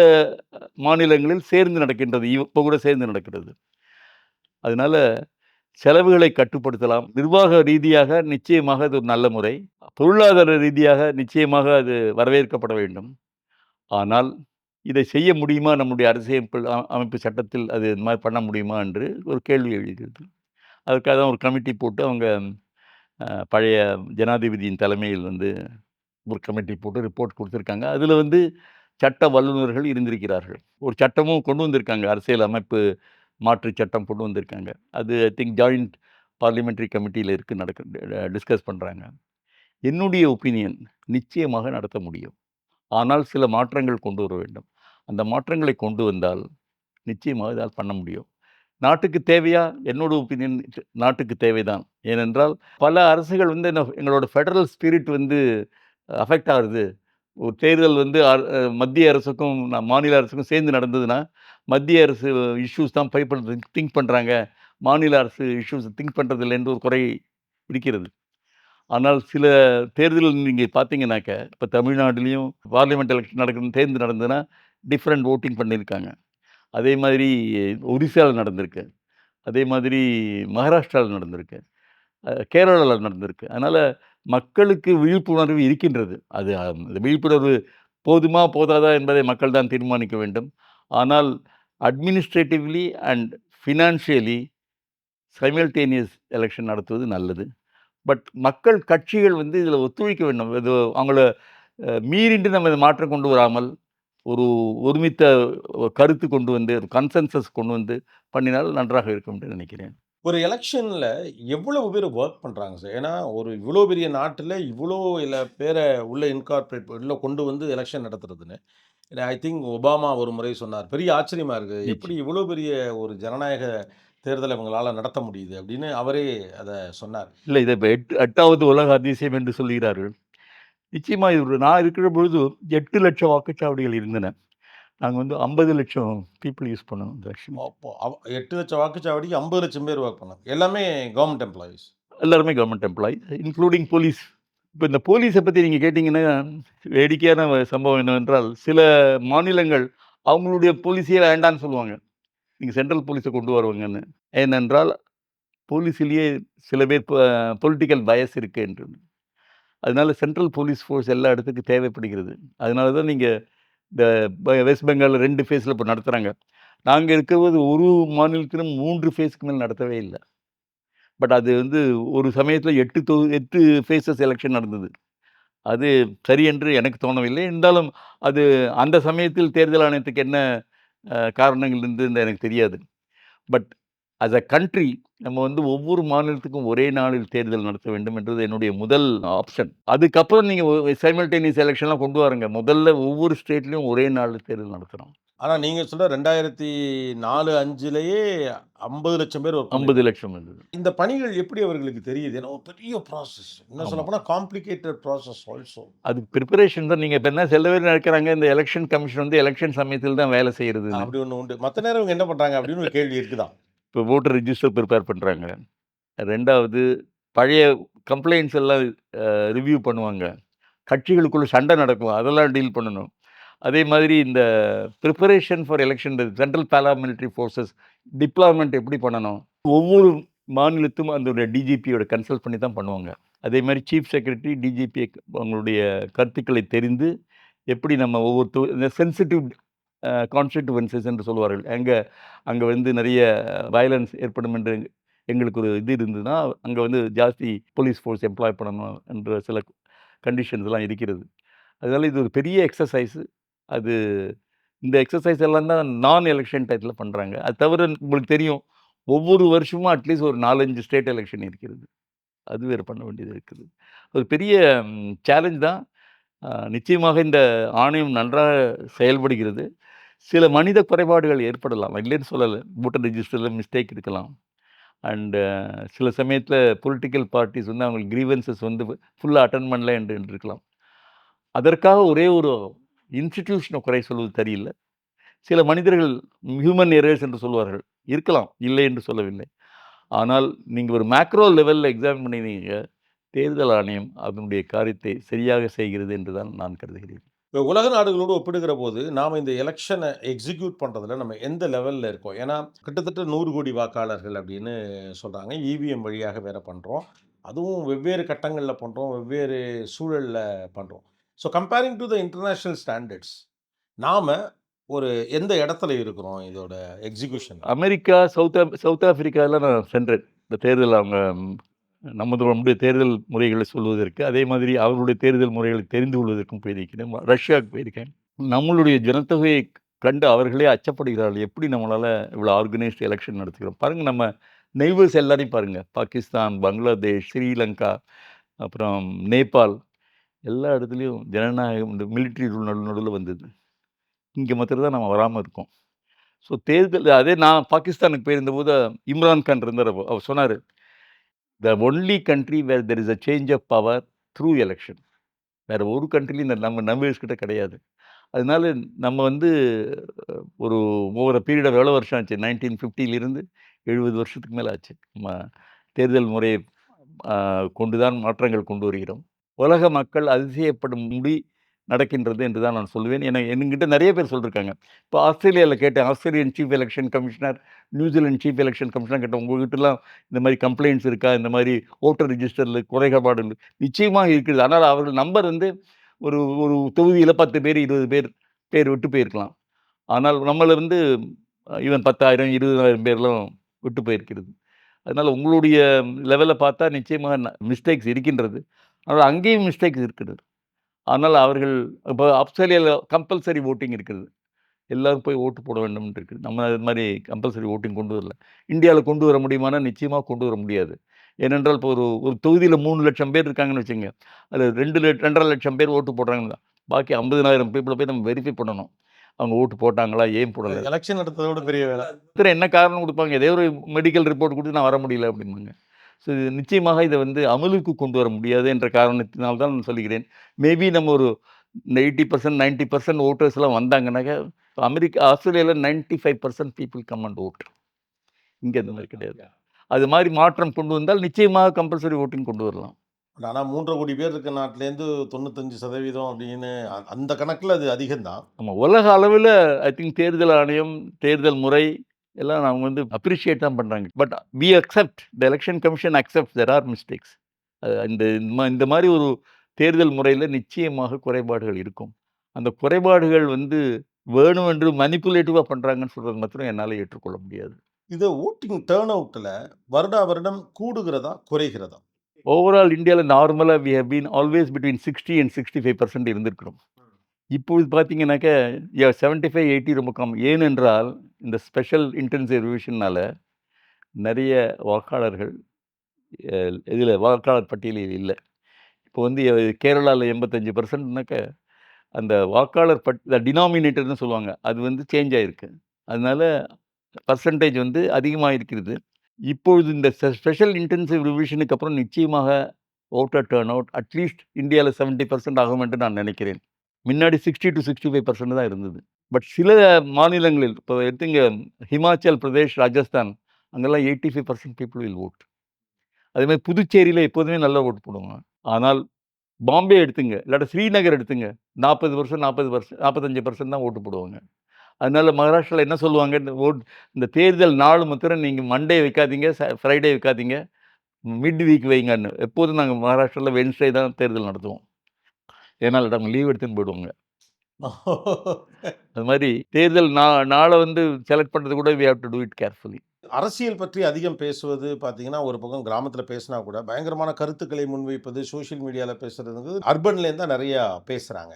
Speaker 2: மாநிலங்களில் சேர்ந்து நடக்கின்றது. இப்ப கூட சேர்ந்து நடக்கிறது. அதனால செலவுகளை கட்டுப்படுத்தலாம். நிர்வாக ரீதியாக நிச்சயமாக அது ஒரு நல்ல முறை. பொருளாதார ரீதியாக நிச்சயமாக அது வரவேற்கப்பட வேண்டும். ஆனால், இதை செய்ய முடியுமா? நம்முடைய அரசியமைப்பில் அமைப்பு சட்டத்தில் அது இந்த மாரி பண்ண முடியுமா? என்று ஒரு கேள்வி எழுகிறது. அதுக்காக தான் ஒரு கமிட்டி போட்டு அவங்க பழைய ஜனாதிபதியின் தலைமையில் வந்து ஒரு கமிட்டி போட்டு ரிப்போர்ட் குடுத்துருக்காங்க. அதில வந்து சட்ட வல்லுனர்கள் இருந்திருக்கிறார்கள். ஒரு சட்டமும் கொண்டு வந்திருக்காங்க. அரசியல் அமைப்பு மாற்று சட்டம் கொண்டு வந்திருக்காங்க. அது ஐ திங்க் ஜாயிண்ட் பார்லிமென்டரி கமிட்டியில டிஸ்கஸ் பண்றாங்க. என்னுடைய ஒப்பீனியன் நிச்சயமாக நடத்த முடியும். ஆனால் சில மாற்றங்கள் கொண்டு வர வேண்டும். அந்த மாற்றங்களை கொண்டு வந்தால் நிச்சயமாக இதால் பண்ண முடியும். நாட்டுக்கு தேவையா? என்னோட ஒப்பீனியன் நாட்டுக்கு தேவைதான். ஏனென்றால் பல அரசுகள் வந்து எங்களோட ஃபெடரல் ஸ்பிரிட் வந்து அஃபெக்ட் ஆகுது. ஒரு தேர்தல் வந்து மத்திய அரசுக்கும், மாநில அரசுக்கும் சேர்ந்து நடந்ததுன்னா, மத்திய அரசு இஷ்யூஸ் தான் திங்க் பண்றாங்க. மாநில அரசு இஷ்யூஸ் திங்க் பண்றதில்ல என்று ஒரு குறை இருக்கிறது. ஆனால் சில தேர்தல் நீங்க பார்த்தீங்கன்னாக்க, இப்ப தமிழ்நாட்டிலயும் பார்லிமென்ட் எலக்ஷன் சேர்ந்து நடந்ததுன்னா, டிஃபரண்ட் வோட்டிங் பண்ணியிருக்காங்க. அதே மாதிரி ஒரிசால நடந்திருக்கு. அதே மாதிரி மகாராஷ்டிரால நடந்திருக்கு. கேரளால நடந்திருக்கு. அதனால மக்களுக்கு விழிப்புணர்வு இருக்கின்றது. அது அந்த விழிப்புணர்வு போதுமா? போதாதா? என்பதை மக்கள் தான் தீர்மானிக்க வேண்டும். ஆனால் administratively and financially simultaneous election நடத்துவது நல்லது. பட் மக்கள் கட்சிகள் வந்து இதில ஒத்துழைக்க வேண்டும். இது அவங்கள மீறிண்டு நம்ம இத மாற்றம் கொண்டு வராமல், ஒரு ஒருமித்த கருத்து கொண்டு வந்து, ஒரு கன்சென்சஸ் கொண்டு வந்து பண்ணினால் நன்றாக இருக்கும் என்று நினைக்கிறேன்.
Speaker 1: ஒரு எலக்ஷன்ல எவ்வளவு பேர் வொர்க் பண்றாங்க சார்? ஏன்னா, ஒரு இவ்ளோ பெரிய நாட்டுல இவ்ளோ பேர உள்ள உள்ள கொண்டு வந்து எலக்ஷன் நடத்துறதுன்னு, ஐ திங்க் ஒபாமா ஒரு முறை சொன்னார். பெரிய ஆச்சரியமா இருக்கு. எப்படி இவ்ளோ பெரிய ஒரு ஜனநாயக தேர்தல இவங்களால நடத்த முடியுது அப்படின்னு அவரே அத சொன்னார்.
Speaker 2: இல்ல இத இப்ப 8வது உலக அதிசயம் என்று சொல்கிறார்கள். நிச்சயமா இது நான் இருக்கிற பொழுது 8,00,000 வாக்குச்சாவடிகள் இருந்தன. நாங்க வந்து 50,00,000 பீப்பிள் யூஸ் பண்ணோம் இந்த எலக்ஷன்.
Speaker 1: அப்போ 8,00,000 வாக்குச்சாவடிக்கு 50,00,000 பேர் வொர்க் பண்ணாங்க. எல்லாமே கவர்ன்மென்ட் எம்ப்ளாயீஸ்.
Speaker 2: எல்லாருமே கவர்ன்மென்ட் எம்ப்ளாயி, இன்க்ளூடிங் போலீஸ். இப்ப இந்த போலீஸ பத்தி நீங்க கேட்டீங்கன்னா, வேடிக்கையான சம்பவம் என்னவென்றால், சில மாநிலங்கள் அவங்களுடைய போலீஸே வேண்டான்னு சொல்லுவாங்க. நீங்கள் சென்ட்ரல் போலீஸை கொண்டு வருவாங்கன்னு. ஏனென்றால் போலீஸிலேயே சில பேர் பொலிட்டிக்கல் பயஸ் இருக்கு என்று. அதனால சென்ட்ரல் போலீஸ் ஃபோர்ஸ் எல்லா இடத்துக்கும் தேவைப்படுகிறது. அதனால தான் நீங்க இந்த வெஸ்ட் பெங்கால்ல 2 ஃபேஸ்ல இப்போ நடத்துறாங்க. நாங்க இருக்கிறது ஒரு மாநிலத்திலும் 3 ஃபேஸ்க்கு மேல் நடத்தவே இல்ல. பட் அது வந்து ஒரு சமயத்தில 8 ஃபேஸஸ் எலக்ஷன் நடந்தது. அது சரி என்று எனக்கு தோணவில்லை. இருந்தாலும் அது அந்த சமயத்தில் தேர்தல் ஆணையத்துக்கு என்ன காரணங்கள் இருந்ததுன்னு எனக்கு தெரியாது. பட் அஸ் அ கண்ட்ரி நம்ம வந்து ஒவ்வொரு மாநிலத்துக்கும் ஒரே நாளில் தேர்தல் நடத்த வேண்டும் என்றது என்னுடைய முதல் ஆப்ஷன். அதுக்கப்புறம் நீங்க சைமல்டேனியஸ் எலக்ஷன்லாம் கொண்டு வாருங்க. முதல்ல ஒவ்வொரு ஸ்டேட்லயும் ஒரே நாள்ல தேர்தல் நடத்தணும்.
Speaker 1: ஆனா நீங்க சொல்ற 2004, 5லயே 50,00,000 பேர் ஒர்க்
Speaker 2: 50
Speaker 1: பண்ணியிருக்காங்க.
Speaker 2: லட்சம் இருந்தது.
Speaker 1: இந்த பணிகள் எப்படி அவர்களுக்கு தெரியுது? ஏன்னா ஒரு பெரிய ப்ராசஸ். இன்னும்
Speaker 2: ஆமா.
Speaker 1: சொல்லப்போனா காம்ப்ளிகேட்டட் ப்ராசஸ் ஆல்சோ.
Speaker 2: அதுக்கு பிரிப்பரேஷன் தான். நீங்க இப்ப என்ன சில பேர் நினைக்கிறாங்க, இந்த எலக்ஷன் கமிஷன் வந்து எலக்ஷன் சமயத்தில் தான் வேலை செய்றதுன்னு.
Speaker 1: அப்படி ஒண்ணு உண்டு. மத்த நேரம் இவங்க என்ன பண்றாங்க அப்படின்னு ஒரு கேள்வி இருக்குதான்.
Speaker 2: இப்போ வோட்டர் ரிஜிஸ்டர் பிரிப்பேர் பண்றாங்க. 2வது பழைய கம்ப்ளைண்ட்ஸ் எல்லாம் ரிவ்யூ பண்ணுவாங்க. கட்சிகளுக்குள்ள சண்டை நடக்கும். அதெல்லாம் டீல் பண்ணணும். அதே மாதிரி இந்த preparation for election central paramilitary forces deployment எப்படி பண்ணணும்? ஒவ்வொரு மாநிலத்தும் அதோட டிஜிபியோட கன்சல்ட் பண்ணி தான் பண்ணுவாங்க. அதே மாதிரி சீஃப் செக்ரட்டரி, டிஜிபி அவங்களுடைய கருத்துக்களை தெரிந்து, எப்படி நம்ம இந்த சென்சிட்டிவ் கான்ஸ்டிட்யூவன்சிஸ் என்று சொல்லுவார்கள். அங்க வந்து நிறைய வயலன்ஸ் ஏற்படும் என்று எங்களுக்கு ஒரு இது இருந்ததுன்னா, அங்க வந்து ஜாஸ்தி போலீஸ் ஃபோர்ஸ் எம்ப்ளாய் பண்ணணும் என்ற சில கண்டிஷன்ஸ்லாம் இருக்கிறது. அதனால இது ஒரு பெரிய எக்ஸர்சைஸ். அது இந்த எக்ஸர்சைஸ் எல்லாம் தான் நான் எலக்ஷன் டயத்துல பண்றாங்க. அது தவிர உங்களுக்கு தெரியும், ஒவ்வொரு வருஷமும் அட்லீஸ்ட் ஒரு 4, 5 ஸ்டேட் எலக்ஷன் இருக்கிறது. அது வேற பண்ண வேண்டியது இருக்குது. ஒரு பெரிய சேலஞ்ச் தான். நிச்சயமாக இந்த ஆணையம் நன்றாக செயல்படுகிறது. சில மனித குறைபாடுகள் ஏற்படலாம். இல்லைன்னு சொல்லல. வோட்டர் ரிஜிஸ்டர்ல மிஸ்டேக் இருக்கலாம். அண்ட் சில சமயத்தில பொலிட்டிக்கல் பார்ட்டிஸ் வந்து அவங்க கிரீவன்ஸஸ் வந்து ஃபுல்லா அட்டெண்ட் பண்ணல என்று இருக்கலாம். அதற்காக ஒரே ஒரு இன்ஸ்டிடியூஷன குறை சொல்வது சரியில்ல. சில மனிதர்கள் ஹியூமன் எரர்ஸ் என்று சொல்வார்கள். இருக்கலாம். இல்லை என்று சொல்லவில்லை. ஆனால் நீங்க ஒரு மேக்ரோ லெவல்ல எக்ஸாமின் பண்ணினீங்க, தேர்தல் ஆணையம் அதனுடைய காரியத்தை சரியாக செய்கிறது என்று தான் நான் கருதுகிறேன்.
Speaker 1: இப்ப உலக நாடுகளோடு ஒப்பிடுகிற போது, நாம இந்த எலக்ஷன எக்ஸிக்யூட் பண்றதுல நம்ம எந்த லெவல்ல இருக்கோம்? ஏன்னா, கிட்டத்தட்ட 100,00,00,000 வாக்காளர்கள் அப்படின்னு சொல்றாங்க. இவிஎம் வழியாக வேற பண்றோம். அதுவும் வெவ்வேறு கட்டங்கள்ல பண்றோம். வெவ்வேறு சூழல்ல பண்றோம். So comparing to the international standards நாம ஒரு எந்த இடத்துல இருக்கிறோம் இதோட எக்ஸிக்யூஷன்ல?
Speaker 2: அமெரிக்கா, சவுத் ஆப்பிரிக்காலாம் நான் சென்றேன். இந்த தேர்தல் அவங்க நம்முடைய தேர்தல் முறைகளை சொல்வதற்கு, அதே மாதிரி அவர்களுடைய தேர்தல் முறைகளை தெரிந்து கொள்வதற்கும் போயிருக்கிறேன். ரஷ்யாவுக்கு போயிருக்கேன். நம்மளுடைய ஜனத்தொகையை கண்டு அவர்களே அச்சப்படுகிறார்கள். எப்படி நம்மளால இவ்வளோ ஆர்கனைஸ்டு எலக்ஷன் நடத்துகிறோம்? பாருங்க நம்ம நெய்பர்ஸ் எல்லாரையும் பாருங்க. பாகிஸ்தான், பங்களாதேஷ், ஸ்ரீலங்கா, அப்புறம் நேபாள் எல்லா இடத்துலயும் ஜனநாயகம் இந்த மிலிட்டரி ரூல் நடுவுல வந்தது. இங்க மாத்திரம் தான் நம்ம வராம இருக்கோம். ஸோ தேர்தல் அதே நான் பாகிஸ்தானுக்கு போயிருந்தபோது இம்ரான் கான் இருந்தார் அப்போ. அவர் சொன்னாரு, "the only country where there is a change of power through election." வேற ஒரு கண்ட்ரிலயும் இந்த நம்ம நம்பர்ஸ் கிட்ட கிடையாது. அதனால நம்ம வந்து ஒரு ஓவர் அ பீரியட் ஆஃப் எவ்வளோ வருஷம் ஆச்சு? 1950லிருந்து 70 வருஷத்துக்கு மேல ஆச்சு. நம்ம தேர்தல் முறையை கொண்டு தான் மாற்றங்கள் கொண்டு வருகிறோம். உலக மக்கள் அதிசயப்படும்படி நடக்கின்றது என்று தான் நான் சொல்லுவேன். என்கிட்ட நெறைய பேர் சொல்லியிருக்காங்க. இப்போ ஆஸ்திரேலியால கேட்டேன். Australian chief election commissioner, New Zealand chief election commissioner கேட்டேன். உங்ககிட்டலாம் இந்த மாரி கம்ப்ளைண்ட்ஸ் இருக்கா? இந்த மாரி வோட்டர் ரிஜிஸ்டர்ல குறைபாடு நிச்சயமாக இருக்குது. ஆனால் அவர்கள் நம்பர் வந்து ஒரு ஒரு தொகுதியில 10 பேர், 20 பேர் விட்டு போயிருக்கலாம். ஆனால் நம்மள வந்து ஈவன் 10,000, 20,000 பேர்லாம் விட்டு போயிருக்கிறது. அதனால உங்களுடைய லெவல பார்த்தா நிச்சயமா மிஸ்டேக்ஸ் இருக்கின்றது. ஆனால் அங்கேயும் மிஸ்டேக்ஸ் இருக்கிறது. ஆனால் அவர்கள் இப்போ ஆஸ்திரேலியால கம்பல்சரி வோட்டிங் இருக்கிறது. எல்லாரும் போய் ஓட்டு போட வேண்டும் என்று இருக்குது. நம்ம அது மாரி கம்பல்சரி வோட்டிங் கொண்டு வரல. இந்தியால கொண்டு வர முடியுமானா, நிச்சயமா கொண்டு வர முடியாது. ஏனென்றால் இப்போ ஒரு ஒரு தொகுதியில 3,00,000 பேர் இருக்காங்கன்னு வச்சுக்கங்க. அதுல 2,50,000 பேர் ஓட்டு போடுறாங்கன்னா, பாக்கி 50,000 பீப்பிள போய் நம்ம வெரிஃபை பண்ணணும். அவங்க ஓட்டு போட்டாங்களா? ஏன் போடல?
Speaker 1: எலக்ஷன் நடத்துறத விட பெரிய வேலை.
Speaker 2: என்ன காரணம் குடுப்பாங்க? ஏதோ ஒரு மெடிக்கல் ரிப்போர்ட் குடுத்து நான் வர முடியல அப்டிம்பாங்க. ஸோ இது நிச்சயமாக இத வந்து அமலுக்கு கொண்டு வர முடியாது என்ற காரணத்தினால் தான் நான் சொல்லுகிறேன். மேபி நம்ம ஒரு 80%, 90% வோட்டர்ஸ்லாம் வந்தாங்கன்னாக்க, ஆஸ்திரேலியால 95% பீப்பிள் கம் அண்ட் வோட். இங்க அந்த மாரி கிடையாது. அது மாரி மாற்றம் கொண்டு வந்தால் நிச்சயமாக கம்பல்சரி வோட்டிங் கொண்டு வரலாம்.
Speaker 1: ஆனா 3,00,00,000 பேர் இருக்க நாட்டிலேருந்து 95% அப்படின்னு அந்த கணக்குல அது அதிகம் தான்.
Speaker 2: ஆமா. உலக அளவில ஐ திங்க் தேர்தல் ஆணையம், தேர்தல் முறை எல்லாம் அவங்க வந்து அப்ரிஷியேட் தான் பண்ணுறாங்க. But we accept the election commission accept there are mistakes. இந்த மாதிரி ஒரு தேர்தல் முறையில் நிச்சயமாக குறைபாடுகள் இருக்கும். அந்த குறைபாடுகள் வந்து வேணுமென்று மனிப்புலேட்டிவாக பண்ணுறாங்கன்னு சொல்கிறது மாத்திரம் என்னால் ஏற்றுக்கொள்ள முடியாது.
Speaker 1: இது வோட்டிங் டர்ன் அவுட்ல வருடா வருடம் கூடுகிறதா, குறைகிறதா?
Speaker 2: ஓவரால் இந்தியாவில் நார்மலாக we have been always between 60 and 65% இருந்திருக்கிறோம். இப்பொழுது பார்த்தீங்கன்னாக்க 75, 80 ரொம்ப கம்மி. ஏனென்றால் இந்த ஸ்பெஷல் இன்டென்சிவ் ரிவிஷனால் நிறைய வாக்காளர்கள் இதில் வாக்காளர் பட்டியலில் இல்லை. இப்போ வந்து கேரளாவில் 85%னாக்க அந்த வாக்காளர் டினாமினேட்டர்னு சொல்லுவாங்க, அது வந்து சேஞ்ச் ஆகிருக்கு. அதனால பர்சன்டேஜ் வந்து அதிகமாக இருக்கிறது. இப்பொழுது இந்த ஸ்பெஷல் இன்டென்சிவ் ரிவிஷனுக்கு அப்புறம் நிச்சயமாக ஓட்டர் டர்ன் அவுட் அட்லீஸ்ட் இந்தியாவில் 70% ஆகும் என்று நான் நினைக்கிறேன். முன்னாடி 60 to 65% தான் இருந்தது. பட் சில மாநிலங்களில் இப்போ எடுத்துங்க, ஹிமாச்சல் பிரதேஷ், ராஜஸ்தான், அங்கெல்லாம் 85% பீப்புள் வில் வோட். அதேமாதிரி புதுச்சேரியில் எப்போதுமே நல்லா ஓட்டு போடுவாங்க. ஆனால் பாம்பே எடுத்துங்க, இல்லாட்ட ஸ்ரீநகர் எடுத்துங்க, 40%, 45% தான் ஓட்டு போடுவாங்க. அதனால மகாராஷ்டிராவில் என்ன சொல்லுவாங்க, இந்த தேர்தல் நாள் மாத்திரம் நீங்கள் மண்டே வைக்காதீங்க, ஃப்ரைடே வைக்காதீங்க, மிட் வீக் வைங்கன்னு. எப்போதும் நாங்கள் மகாராஷ்டிராவில் வென்ஸ்டே தான் தேர்தல் நடத்துவோம். ஏன்னா அவங்க லீவ் எடுத்துன்னு போயிடுவாங்க. அது மாதிரி தேர்தல் நாளை வந்து செலக்ட் பண்ணுறது கூட we have to do it carefully.
Speaker 1: அரசியல் பற்றி அதிகம் பேசுவது பார்த்தீங்கன்னா, ஒரு பக்கம் கிராமத்தில பேசினா கூட பயங்கரமான கருத்துக்களை முன்வைப்பது, சோஷியல் மீடியால பேசுறது அர்பன்லேருந்து தான் நிறையா பேசுறாங்க.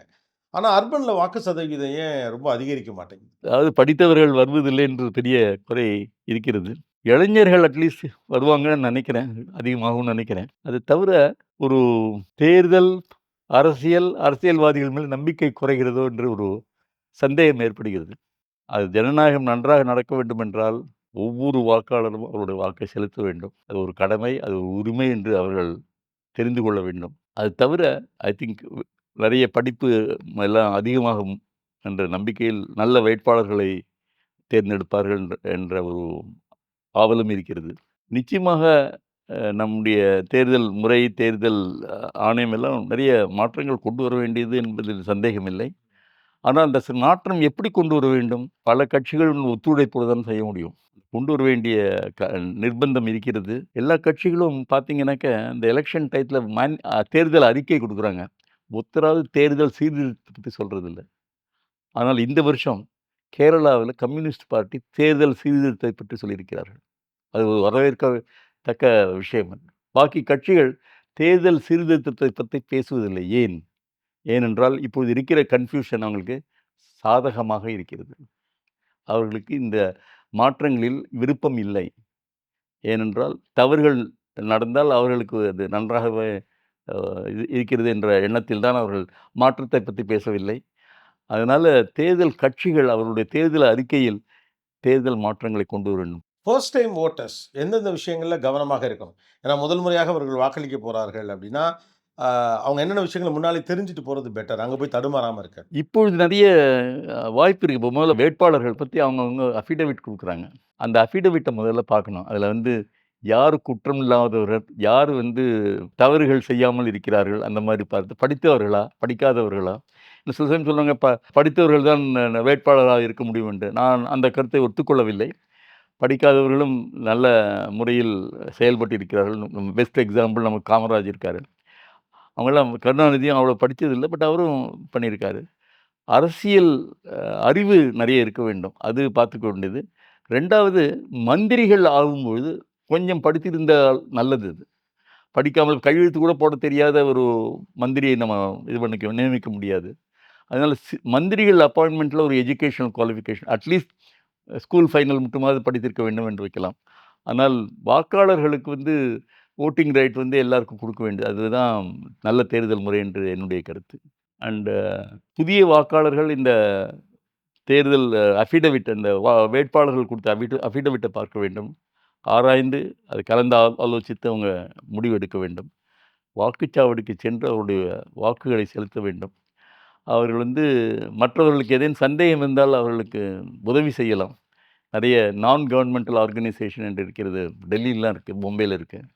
Speaker 1: ஆனா அர்பன்ல வாக்கு சதவீதம் ஏன் ரொம்ப அதிகரிக்க மாட்டேங்குது?
Speaker 2: அதாவது படித்தவர்கள் வருவதில்லை என்று பெரிய குறை இருக்கிறது. இளைஞர்கள் அட்லீஸ்ட் வருவாங்கன்னு நினைக்கிறேன், அதிகமாகும்னு நினைக்கிறேன். அது தவிர ஒரு தேர்தல், அரசியல்வாதிகள் மேல் நம்பிக்கை குறைகிறதோ என்று ஒரு சந்தேகம் ஏற்படுகிறது. அது ஜனநாயகம் நன்றாக நடக்க வேண்டும் என்றால் ஒவ்வொரு வாக்காளரும் அவருடைய வாக்கை செலுத்த வேண்டும். அது ஒரு கடமை, அது ஒரு உரிமை என்று அவர்கள் தெரிந்து கொள்ள வேண்டும். அது தவிர ஐ திங்க் நிறைய படிப்பு எல்லாம் அதிகமாகும் என்ற நம்பிக்கையில் நல்ல வேட்பாளர்களை தேர்ந்தெடுப்பார்கள் என்ற ஒரு ஆவலும் இருக்கிறது. நிச்சயமாக நம்முடைய தேர்தல் முறை, தேர்தல் ஆணையம் எல்லாம் நிறைய மாற்றங்கள் கொண்டு வர வேண்டியது என்பதில் சந்தேகமில்லை. ஆனால் அந்த மாற்றம் எப்படி கொண்டு வர வேண்டும்? பல கட்சிகள் ஒத்துழைப்போடு தான் செய்ய முடியும். கொண்டு வர வேண்டிய நிர்பந்தம் இருக்கிறது. எல்லா கட்சிகளும் பார்த்தீங்கன்னாக்க, இந்த எலெக்ஷன் டயத்தில் தேர்தல் அறிக்கை கொடுக்குறாங்க. ஒருத்தராவது தேர்தல் சீர்திருத்தத்தை பற்றி சொல்கிறதில்ல. ஆனால் இந்த வருஷம் கேரளாவில் கம்யூனிஸ்ட் பார்ட்டி தேர்தல் சீர்திருத்தத்தை பற்றி சொல்லியிருக்கிறார்கள். அது ஒரு வரவேற்கத்தக்க விஷயம். பாக்கி கட்சிகள் தேர்தல் சீர்திருத்தத்தை பற்றி பேசுவதில்லை. ஏன்? ஏனென்றால் இப்போது இருக்கிற கன்ஃப்யூஷன் அவங்களுக்கு சாதகமாக இருக்கிறது. அவர்களுக்கு இந்த மாற்றங்களில் விருப்பம் இல்லை. ஏனென்றால் தவறுகள் நடந்தால் அவர்களுக்கு அது நன்றாகவே இருக்கிறது என்ற எண்ணத்தில் தான் அவர்கள் மாற்றத்தை பற்றி பேசவில்லை. அதனால் தேர்தல் கட்சிகள் அவர்களுடைய தேர்தல் அறிக்கையில் தேர்தல் மாற்றங்களை கொண்டு வர வேண்டும்.
Speaker 1: ஃபர்ஸ்ட் டைம் வோட்டர்ஸ் எந்தெந்த விஷயங்கள்ல கவனமாக இருக்கணும்? ஏன்னா முதல் முறையாக அவர்கள் வாக்களிக்க போறார்கள் அப்படின்னா, அவங்க என்னென்ன விஷயங்கள முன்னாலே தெரிஞ்சுட்டு போறது பெட்டர். அங்க போய் தடுமாறாம இருக்க.
Speaker 2: இப்பொழுது நிறைய வாய்ப்பு இருக்குது. இப்போ முதல்ல வேட்பாளர்கள் பற்றி அவங்கவங்க அஃபிடவிட் கொடுக்குறாங்க. அந்த அஃபிடவிட்டை முதல்ல பார்க்கணும். அதில் வந்து யார் குற்றம் இல்லாதவர்கள், யார் வந்து தவறுகள் செய்யாமல் இருக்கிறார்கள், அந்த மாதிரி பார்த்து படித்தவர்களா, படிக்காதவர்களா? இன்னும் சில சமயம் சொல்லுவாங்க, படித்தவர்கள் தான் வேட்பாளராக இருக்க முடியும் என்று. நான் அந்த கருத்தை ஒத்துக்கொள்ளவில்லை. படிக்காதவர்களும் நல்ல முறையில் செயல்பட்டு இருக்கிறார்கள். பெஸ்ட் எக்ஸாம்பிள் நமக்கு காமராஜ் இருக்கார். அவங்களாம் கருணாநிதியும் அவ்வளோ படித்ததில்லை, பட் அவரும் பண்ணியிருக்காரு. அரசியல் அறிவு நிறைய இருக்க வேண்டும். அது பார்த்துக்க வேண்டியது. 2வது மந்திரிகள் ஆகும்பொழுது கொஞ்சம் படித்திருந்தால் நல்லது அது. படிக்காமல் கையெழுத்து கூட போட தெரியாத ஒரு மந்திரியை நம்ம நியமிக்க முடியாது. அதனால் மந்திரிகள் அப்பாயின்மெண்ட்டில் ஒரு educational qualification at least school final மட்டுமாவது படித்திருக்க வேண்டும் என்று வைக்கலாம். ஆனால் வாக்காளர்களுக்கு வந்து வோட்டிங் ரைட் வந்து எல்லாருக்கும் கொடுக்க வேண்டியது. அதுதான் நல்ல தேர்தல் முறை என்று என்னுடைய கருத்து. அண்டு புதிய வாக்காளர்கள் இந்த தேர்தல் அஃபிடவிட், அந்த வேட்பாளர்கள் கொடுத்த அஃபிடவிட்டை பார்க்க வேண்டும். ஆராய்ந்து அது கலந்து ஆலோசித்து அவங்க முடிவெடுக்க வேண்டும். வாக்குச்சாவடிக்கு சென்று அவருடைய வாக்குகளை செலுத்த வேண்டும். அவர்கள் வந்து மற்றவர்களுக்கு ஏதேனும் சந்தேகம் இருந்தால் அவர்களுக்கு உதவி செய்யலாம். நிறைய நான் கவர்மெண்டல் ஆர்கனைசேஷன் என்று இருக்கிறது. டெல்லியிலாம் இருக்குது, மும்பையில் இருக்குது.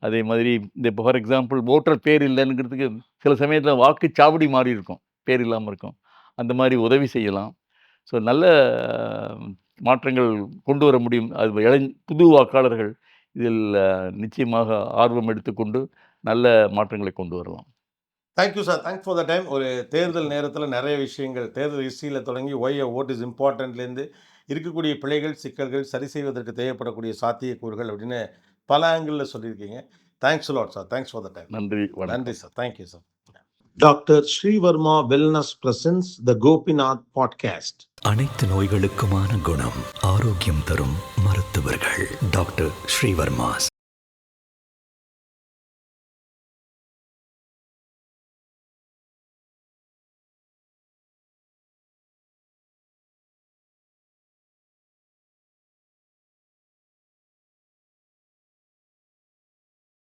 Speaker 2: அதே மாதிரி இந்த இப்போ ஃபார் எக்ஸாம்பிள் ஓட்டர் பேர் இல்லைங்கிறதுக்கு சில சமயத்தில் வாக்குச்சாவடி மாறி இருக்கும், பேர் இல்லாமல் இருக்கும். அந்த மாதிரி உதவி செய்யலாம். ஸோ நல்ல மாற்றங்கள் கொண்டு வர முடியும். அது புது வாக்காளர்கள் இதில் நிச்சயமாக ஆர்வம் எடுத்துக்கொண்டு நல்ல மாற்றங்களை கொண்டு வரலாம்.
Speaker 1: Thank you sir. Thanks for the time. ஒரு தேர்தல் நேரத்தில் நிறைய விஷயங்கள், தேர்தல் ஹிஸ்ட்ரியில் தொடங்கி ஒய் எ ஓட் இஸ் இம்பார்ட்டன்ட்லேருந்து இருக்கக்கூடிய பிழைகள், சிக்கல்கள் சரி செய்வதற்கு தேவைப்படக்கூடிய சாத்தியக்கூறுகள் அப்படின்னு பல ஆங்கிளில் சொல்லியிருக்கீங்க. Thanks a lot sir. Thanks for the time.
Speaker 2: நன்றி, வணக்கம்.
Speaker 1: நன்றி sir. Thank you sir. Doctor Sreevarma wellness presence த கோபிநாத் பாட்காஸ்ட்.
Speaker 3: அனைத்து நோய்களுக்குமான குணம், ஆரோக்கியம் தரும் மருத்துவர்கள். டாக்டர் ஸ்ரீவர்மாஸ்.